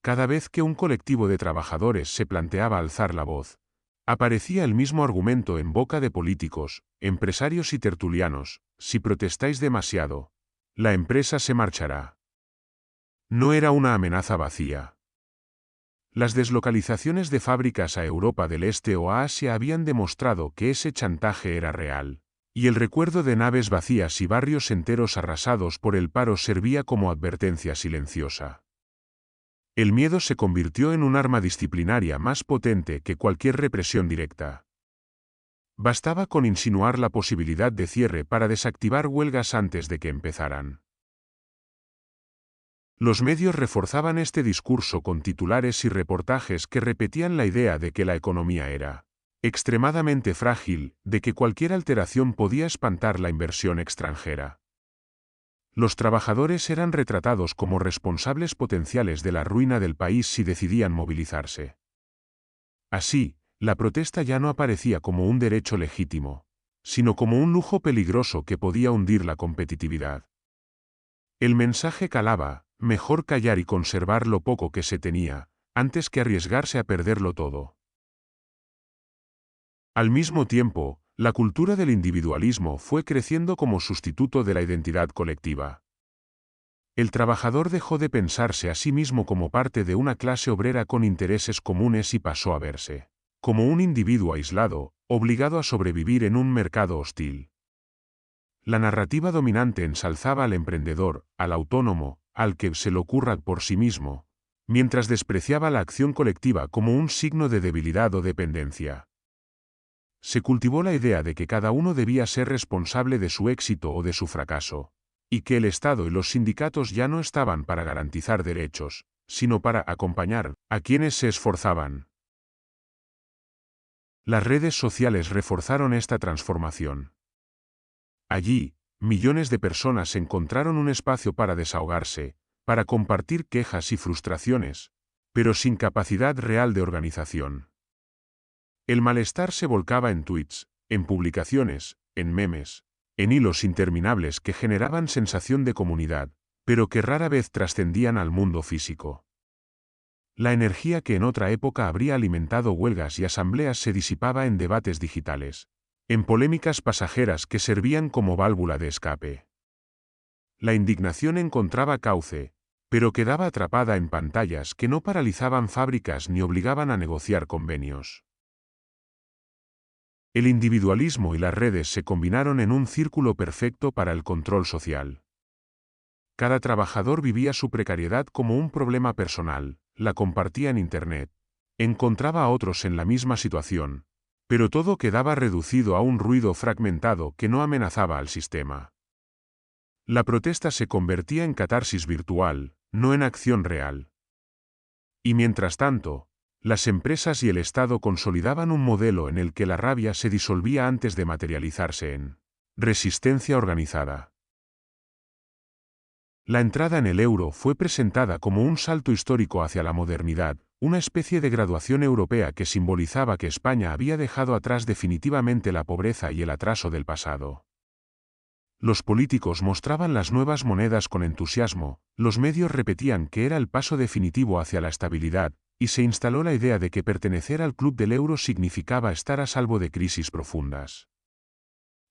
Cada vez que un colectivo de trabajadores se planteaba alzar la voz, aparecía el mismo argumento en boca de políticos, empresarios y tertulianos: si protestáis demasiado, la empresa se marchará. No era una amenaza vacía. Las deslocalizaciones de fábricas a Europa del Este o a Asia habían demostrado que ese chantaje era real. Y el recuerdo de naves vacías y barrios enteros arrasados por el paro servía como advertencia silenciosa. El miedo se convirtió en un arma disciplinaria más potente que cualquier represión directa. Bastaba con insinuar la posibilidad de cierre para desactivar huelgas antes de que empezaran. Los medios reforzaban este discurso con titulares y reportajes que repetían la idea de que la economía era extremadamente frágil, de que cualquier alteración podía espantar la inversión extranjera. Los trabajadores eran retratados como responsables potenciales de la ruina del país si decidían movilizarse. Así, la protesta ya no aparecía como un derecho legítimo, sino como un lujo peligroso que podía hundir la competitividad. El mensaje calaba: mejor callar y conservar lo poco que se tenía, antes que arriesgarse a perderlo todo. Al mismo tiempo, la cultura del individualismo fue creciendo como sustituto de la identidad colectiva. El trabajador dejó de pensarse a sí mismo como parte de una clase obrera con intereses comunes y pasó a verse como un individuo aislado, obligado a sobrevivir en un mercado hostil. La narrativa dominante ensalzaba al emprendedor, al autónomo, al que se lo ocurra por sí mismo, mientras despreciaba la acción colectiva como un signo de debilidad o dependencia. Se cultivó la idea de que cada uno debía ser responsable de su éxito o de su fracaso, y que el Estado y los sindicatos ya no estaban para garantizar derechos, sino para acompañar a quienes se esforzaban. Las redes sociales reforzaron esta transformación. Allí, millones de personas encontraron un espacio para desahogarse, para compartir quejas y frustraciones, pero sin capacidad real de organización. El malestar se volcaba en tweets, en publicaciones, en memes, en hilos interminables que generaban sensación de comunidad, pero que rara vez trascendían al mundo físico. La energía que en otra época habría alimentado huelgas y asambleas se disipaba en debates digitales, en polémicas pasajeras que servían como válvula de escape. La indignación encontraba cauce, pero quedaba atrapada en pantallas que no paralizaban fábricas ni obligaban a negociar convenios. El individualismo y las redes se combinaron en un círculo perfecto para el control social. Cada trabajador vivía su precariedad como un problema personal, la compartía en Internet, encontraba a otros en la misma situación, pero todo quedaba reducido a un ruido fragmentado que no amenazaba al sistema. La protesta se convertía en catarsis virtual, no en acción real. Y mientras tanto, las empresas y el Estado consolidaban un modelo en el que la rabia se disolvía antes de materializarse en resistencia organizada. La entrada en el euro fue presentada como un salto histórico hacia la modernidad, una especie de graduación europea que simbolizaba que España había dejado atrás definitivamente la pobreza y el atraso del pasado. Los políticos mostraban las nuevas monedas con entusiasmo, los medios repetían que era el paso definitivo hacia la estabilidad, y se instaló la idea de que pertenecer al club del euro significaba estar a salvo de crisis profundas.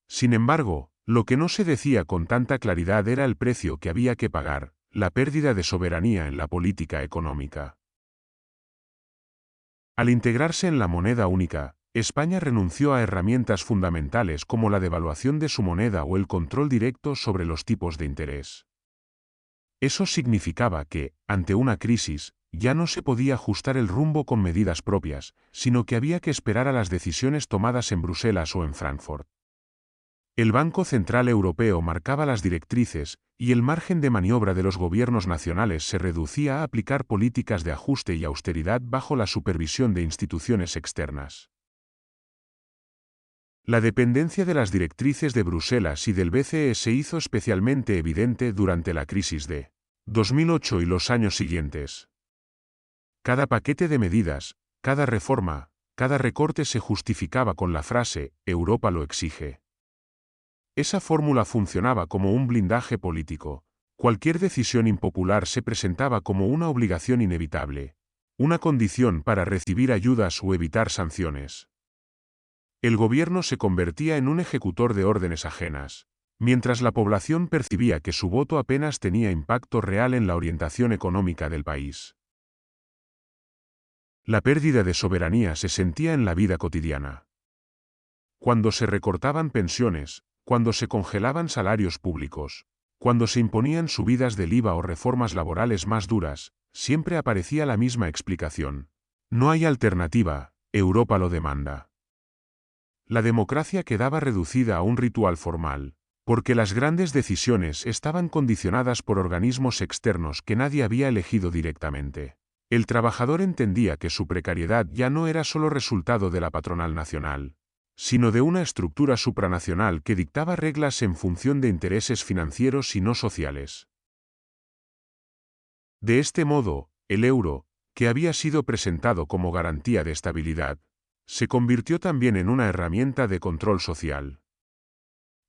Sin embargo, lo que no se decía con tanta claridad era el precio que había que pagar, la pérdida de soberanía en la política económica. Al integrarse en la moneda única, España renunció a herramientas fundamentales como la devaluación de su moneda o el control directo sobre los tipos de interés. Eso significaba que, ante una crisis, ya no se podía ajustar el rumbo con medidas propias, sino que había que esperar a las decisiones tomadas en Bruselas o en Frankfurt. El Banco Central Europeo marcaba las directrices, y el margen de maniobra de los gobiernos nacionales se reducía a aplicar políticas de ajuste y austeridad bajo la supervisión de instituciones externas. La dependencia de las directrices de Bruselas y del BCE se hizo especialmente evidente durante la crisis de 2008 y los años siguientes. Cada paquete de medidas, cada reforma, cada recorte se justificaba con la frase: Europa lo exige. Esa fórmula funcionaba como un blindaje político. Cualquier decisión impopular se presentaba como una obligación inevitable, una condición para recibir ayudas o evitar sanciones. El gobierno se convertía en un ejecutor de órdenes ajenas, mientras la población percibía que su voto apenas tenía impacto real en la orientación económica del país. La pérdida de soberanía se sentía en la vida cotidiana. Cuando se recortaban pensiones, cuando se congelaban salarios públicos, cuando se imponían subidas del IVA o reformas laborales más duras, siempre aparecía la misma explicación: no hay alternativa, Europa lo demanda. La democracia quedaba reducida a un ritual formal, porque las grandes decisiones estaban condicionadas por organismos externos que nadie había elegido directamente. El trabajador entendía que su precariedad ya no era solo resultado de la patronal nacional, sino de una estructura supranacional que dictaba reglas en función de intereses financieros y no sociales. De este modo, el euro, que había sido presentado como garantía de estabilidad, se convirtió también en una herramienta de control social.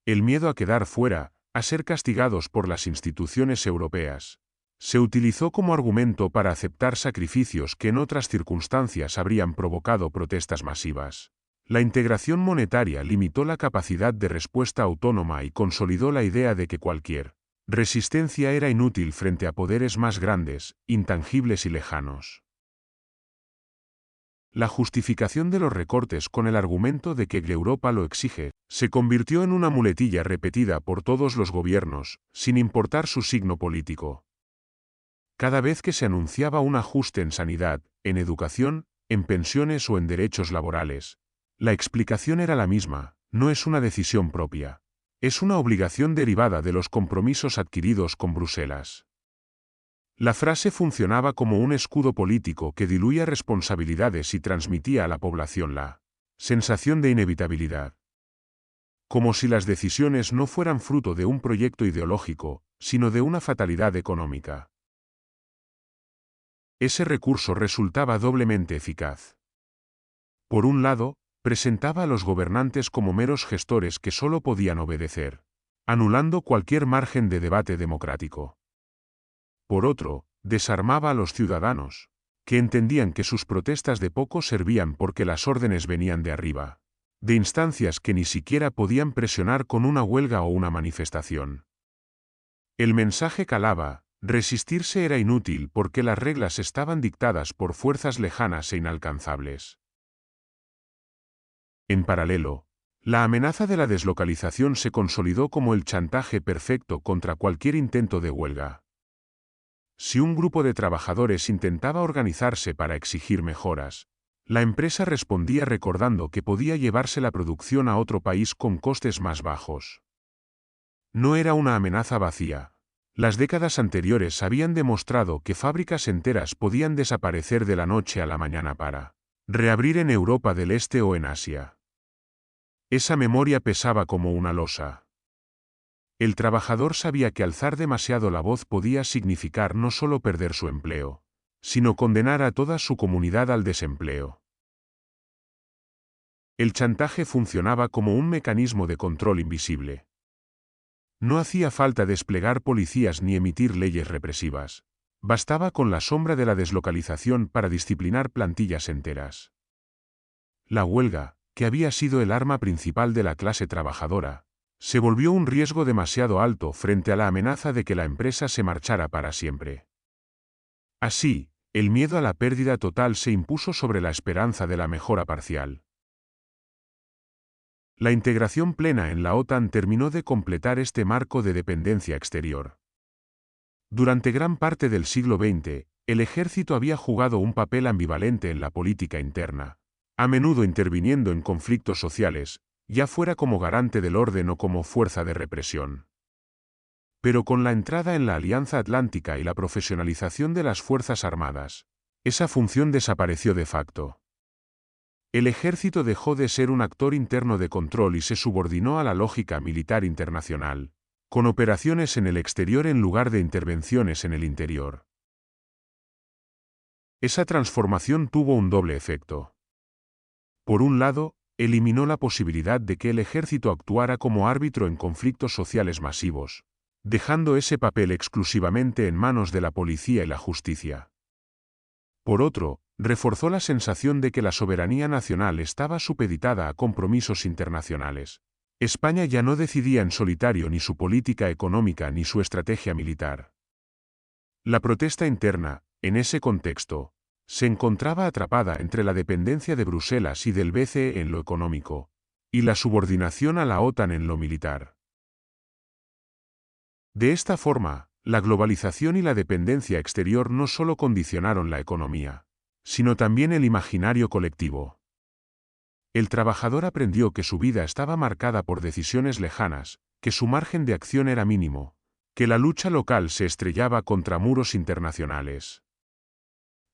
El miedo a quedar fuera, a ser castigados por las instituciones europeas, se utilizó como argumento para aceptar sacrificios que en otras circunstancias habrían provocado protestas masivas. La integración monetaria limitó la capacidad de respuesta autónoma y consolidó la idea de que cualquier resistencia era inútil frente a poderes más grandes, intangibles y lejanos. La justificación de los recortes con el argumento de que Europa lo exige, se convirtió en una muletilla repetida por todos los gobiernos, sin importar su signo político. Cada vez que se anunciaba un ajuste en sanidad, en educación, en pensiones o en derechos laborales, la explicación era la misma: no es una decisión propia. Es una obligación derivada de los compromisos adquiridos con Bruselas. La frase funcionaba como un escudo político que diluía responsabilidades y transmitía a la población la sensación de inevitabilidad. Como si las decisiones no fueran fruto de un proyecto ideológico, sino de una fatalidad económica. Ese recurso resultaba doblemente eficaz. Por un lado, presentaba a los gobernantes como meros gestores que solo podían obedecer, anulando cualquier margen de debate democrático. Por otro, desarmaba a los ciudadanos, que entendían que sus protestas de poco servían porque las órdenes venían de arriba, de instancias que ni siquiera podían presionar con una huelga o una manifestación. El mensaje calaba: resistirse era inútil porque las reglas estaban dictadas por fuerzas lejanas e inalcanzables. En paralelo, la amenaza de la deslocalización se consolidó como el chantaje perfecto contra cualquier intento de huelga. Si un grupo de trabajadores intentaba organizarse para exigir mejoras, la empresa respondía recordando que podía llevarse la producción a otro país con costes más bajos. No era una amenaza vacía. Las décadas anteriores habían demostrado que fábricas enteras podían desaparecer de la noche a la mañana para reabrir en Europa del Este o en Asia. Esa memoria pesaba como una losa. El trabajador sabía que alzar demasiado la voz podía significar no solo perder su empleo, sino condenar a toda su comunidad al desempleo. El chantaje funcionaba como un mecanismo de control invisible. No hacía falta desplegar policías ni emitir leyes represivas. Bastaba con la sombra de la deslocalización para disciplinar plantillas enteras. La huelga, que había sido el arma principal de la clase trabajadora, se volvió un riesgo demasiado alto frente a la amenaza de que la empresa se marchara para siempre. Así, el miedo a la pérdida total se impuso sobre la esperanza de la mejora parcial. La integración plena en la OTAN terminó de completar este marco de dependencia exterior. Durante gran parte del siglo XX, el ejército había jugado un papel ambivalente en la política interna, a menudo interviniendo en conflictos sociales, ya fuera como garante del orden o como fuerza de represión. Pero con la entrada en la Alianza Atlántica y la profesionalización de las Fuerzas Armadas, esa función desapareció de facto. El ejército dejó de ser un actor interno de control y se subordinó a la lógica militar internacional, con operaciones en el exterior en lugar de intervenciones en el interior. Esa transformación tuvo un doble efecto. Por un lado, eliminó la posibilidad de que el ejército actuara como árbitro en conflictos sociales masivos, dejando ese papel exclusivamente en manos de la policía y la justicia. Por otro, reforzó la sensación de que la soberanía nacional estaba supeditada a compromisos internacionales. España ya no decidía en solitario ni su política económica ni su estrategia militar. La protesta interna, en ese contexto, se encontraba atrapada entre la dependencia de Bruselas y del BCE en lo económico, y la subordinación a la OTAN en lo militar. De esta forma, la globalización y la dependencia exterior no solo condicionaron la economía, sino también el imaginario colectivo. El trabajador aprendió que su vida estaba marcada por decisiones lejanas, que su margen de acción era mínimo, que la lucha local se estrellaba contra muros internacionales.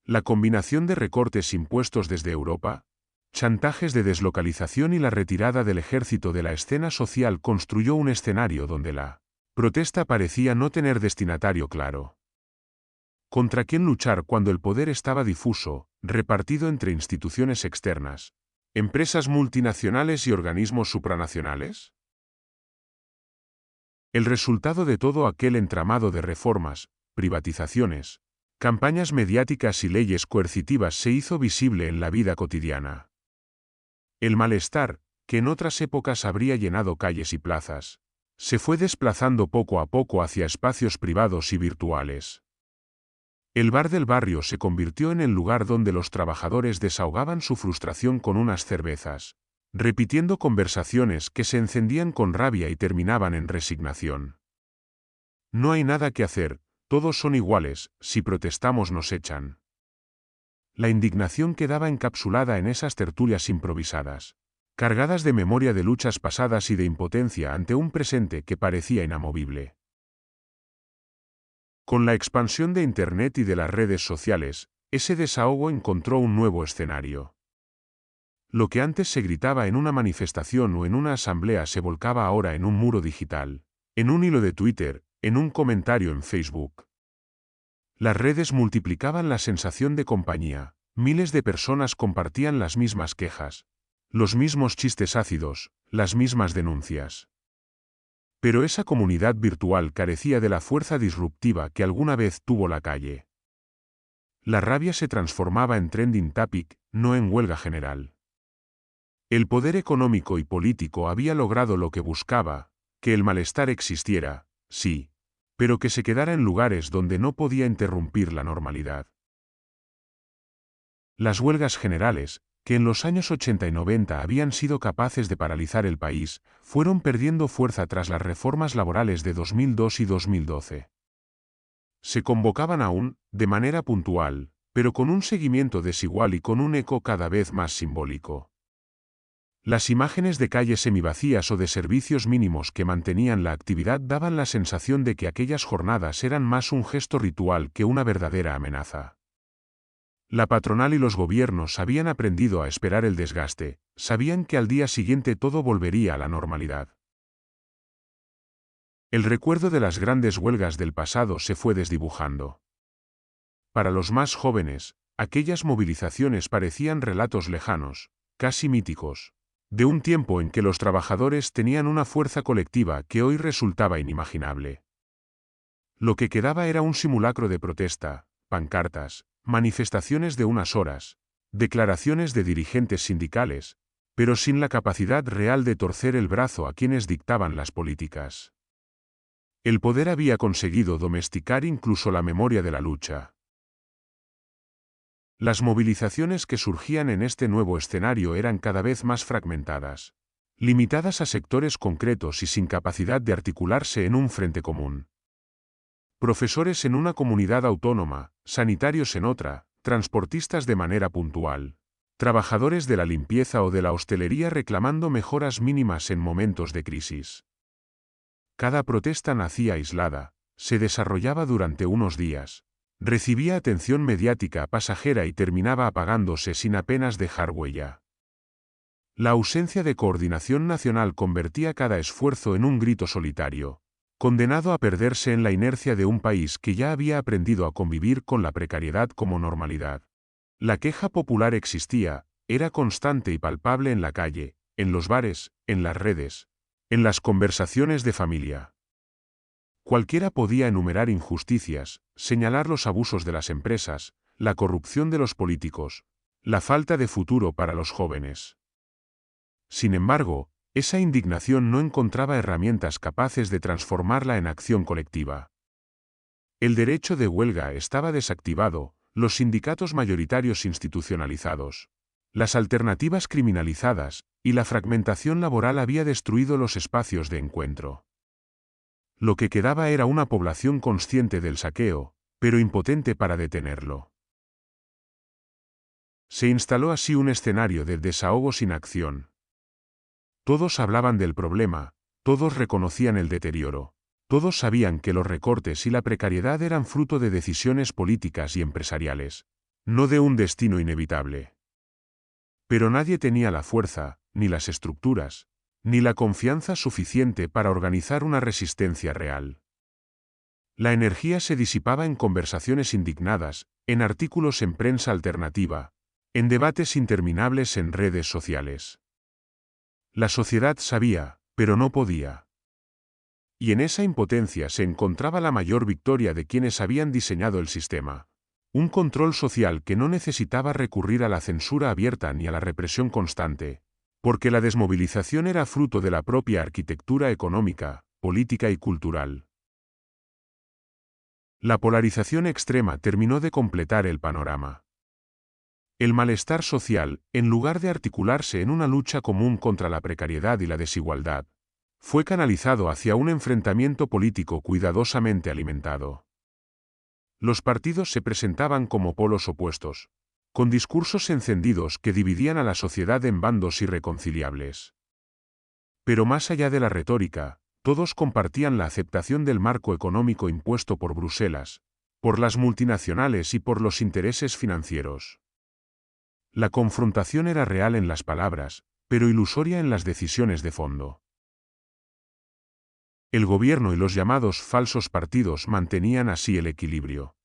La combinación de recortes impuestos desde Europa, chantajes de deslocalización y la retirada del ejército de la escena social construyó un escenario donde la protesta parecía no tener destinatario claro. ¿Contra quién luchar cuando el poder estaba difuso, repartido entre instituciones externas, empresas multinacionales y organismos supranacionales? El resultado de todo aquel entramado de reformas, privatizaciones, campañas mediáticas y leyes coercitivas se hizo visible en la vida cotidiana. El malestar, que en otras épocas habría llenado calles y plazas, se fue desplazando poco a poco hacia espacios privados y virtuales. El bar del barrio se convirtió en el lugar donde los trabajadores desahogaban su frustración con unas cervezas, repitiendo conversaciones que se encendían con rabia y terminaban en resignación. No hay nada que hacer, todos son iguales, si protestamos nos echan. La indignación quedaba encapsulada en esas tertulias improvisadas, cargadas de memoria de luchas pasadas y de impotencia ante un presente que parecía inamovible. Con la expansión de Internet y de las redes sociales, ese desahogo encontró un nuevo escenario. Lo que antes se gritaba en una manifestación o en una asamblea se volcaba ahora en un muro digital, en un hilo de Twitter, en un comentario en Facebook. Las redes multiplicaban la sensación de compañía, miles de personas compartían las mismas quejas, los mismos chistes ácidos, las mismas denuncias. Pero esa comunidad virtual carecía de la fuerza disruptiva que alguna vez tuvo la calle. La rabia se transformaba en trending topic, no en huelga general. El poder económico y político había logrado lo que buscaba, que el malestar existiera, sí, pero que se quedara en lugares donde no podía interrumpir la normalidad. Las huelgas generales, que en los años 80 y 90 habían sido capaces de paralizar el país, fueron perdiendo fuerza tras las reformas laborales de 2002 y 2012. Se convocaban aún, de manera puntual, pero con un seguimiento desigual y con un eco cada vez más simbólico. Las imágenes de calles semivacías o de servicios mínimos que mantenían la actividad daban la sensación de que aquellas jornadas eran más un gesto ritual que una verdadera amenaza. La patronal y los gobiernos habían aprendido a esperar el desgaste, sabían que al día siguiente todo volvería a la normalidad. El recuerdo de las grandes huelgas del pasado se fue desdibujando. Para los más jóvenes, aquellas movilizaciones parecían relatos lejanos, casi míticos, de un tiempo en que los trabajadores tenían una fuerza colectiva que hoy resultaba inimaginable. Lo que quedaba era un simulacro de protesta, pancartas, manifestaciones de unas horas, declaraciones de dirigentes sindicales, pero sin la capacidad real de torcer el brazo a quienes dictaban las políticas. El poder había conseguido domesticar incluso la memoria de la lucha. Las movilizaciones que surgían en este nuevo escenario eran cada vez más fragmentadas, limitadas a sectores concretos y sin capacidad de articularse en un frente común. Profesores en una comunidad autónoma, sanitarios en otra, transportistas de manera puntual, trabajadores de la limpieza o de la hostelería reclamando mejoras mínimas en momentos de crisis. Cada protesta nacía aislada, se desarrollaba durante unos días, recibía atención mediática pasajera y terminaba apagándose sin apenas dejar huella. La ausencia de coordinación nacional convertía cada esfuerzo en un grito solitario, condenado a perderse en la inercia de un país que ya había aprendido a convivir con la precariedad como normalidad. La queja popular existía, era constante y palpable en la calle, en los bares, en las redes, en las conversaciones de familia. Cualquiera podía enumerar injusticias, señalar los abusos de las empresas, la corrupción de los políticos, la falta de futuro para los jóvenes. Sin embargo, esa indignación no encontraba herramientas capaces de transformarla en acción colectiva. El derecho de huelga estaba desactivado, los sindicatos mayoritarios institucionalizados, las alternativas criminalizadas, y la fragmentación laboral había destruido los espacios de encuentro. Lo que quedaba era una población consciente del saqueo, pero impotente para detenerlo. Se instaló así un escenario de desahogo sin acción. Todos hablaban del problema, todos reconocían el deterioro, todos sabían que los recortes y la precariedad eran fruto de decisiones políticas y empresariales, no de un destino inevitable. Pero nadie tenía la fuerza, ni las estructuras, ni la confianza suficiente para organizar una resistencia real. La energía se disipaba en conversaciones indignadas, en artículos en prensa alternativa, en debates interminables en redes sociales. La sociedad sabía, pero no podía. Y en esa impotencia se encontraba la mayor victoria de quienes habían diseñado el sistema. Un control social que no necesitaba recurrir a la censura abierta ni a la represión constante, porque la desmovilización era fruto de la propia arquitectura económica, política y cultural. La polarización extrema terminó de completar el panorama. El malestar social, en lugar de articularse en una lucha común contra la precariedad y la desigualdad, fue canalizado hacia un enfrentamiento político cuidadosamente alimentado. Los partidos se presentaban como polos opuestos, con discursos encendidos que dividían a la sociedad en bandos irreconciliables. Pero más allá de la retórica, todos compartían la aceptación del marco económico impuesto por Bruselas, por las multinacionales y por los intereses financieros. La confrontación era real en las palabras, pero ilusoria en las decisiones de fondo. El gobierno y los llamados falsos partidos mantenían así el equilibrio.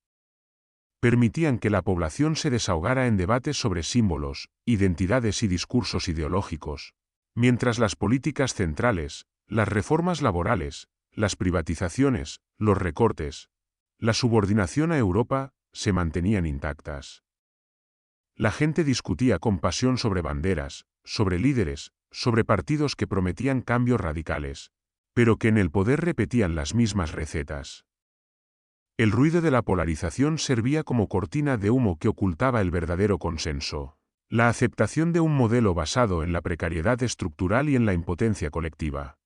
Permitían que la población se desahogara en debates sobre símbolos, identidades y discursos ideológicos, mientras las políticas centrales, las reformas laborales, las privatizaciones, los recortes, la subordinación a Europa, se mantenían intactas. La gente discutía con pasión sobre banderas, sobre líderes, sobre partidos que prometían cambios radicales, pero que en el poder repetían las mismas recetas. El ruido de la polarización servía como cortina de humo que ocultaba el verdadero consenso, la aceptación de un modelo basado en la precariedad estructural y en la impotencia colectiva.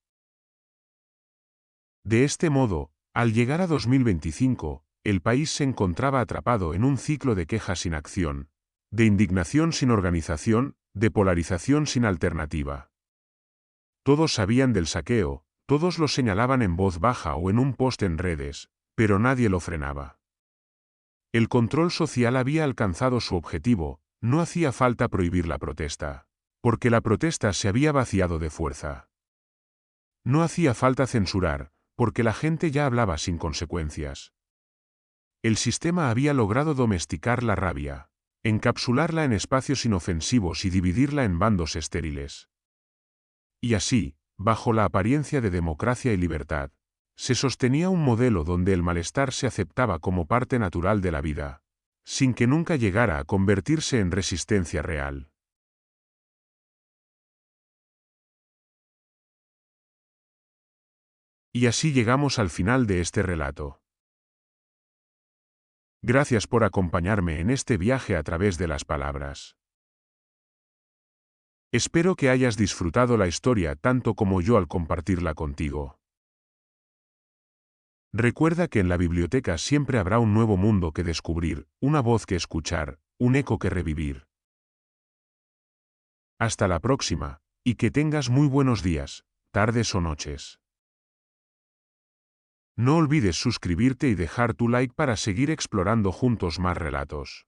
De este modo, al llegar a 2025, el país se encontraba atrapado en un ciclo de quejas sin acción, de indignación sin organización, de polarización sin alternativa. Todos sabían del saqueo, todos lo señalaban en voz baja o en un post en redes, pero nadie lo frenaba. El control social había alcanzado su objetivo, no hacía falta prohibir la protesta, porque la protesta se había vaciado de fuerza. No hacía falta censurar, porque la gente ya hablaba sin consecuencias. El sistema había logrado domesticar la rabia, encapsularla en espacios inofensivos y dividirla en bandos estériles. Y así, bajo la apariencia de democracia y libertad, se sostenía un modelo donde el malestar se aceptaba como parte natural de la vida, sin que nunca llegara a convertirse en resistencia real. Y así llegamos al final de este relato. Gracias por acompañarme en este viaje a través de las palabras. Espero que hayas disfrutado la historia tanto como yo al compartirla contigo. Recuerda que en la biblioteca siempre habrá un nuevo mundo que descubrir, una voz que escuchar, un eco que revivir. Hasta la próxima, y que tengas muy buenos días, tardes o noches. No olvides suscribirte y dejar tu like para seguir explorando juntos más relatos.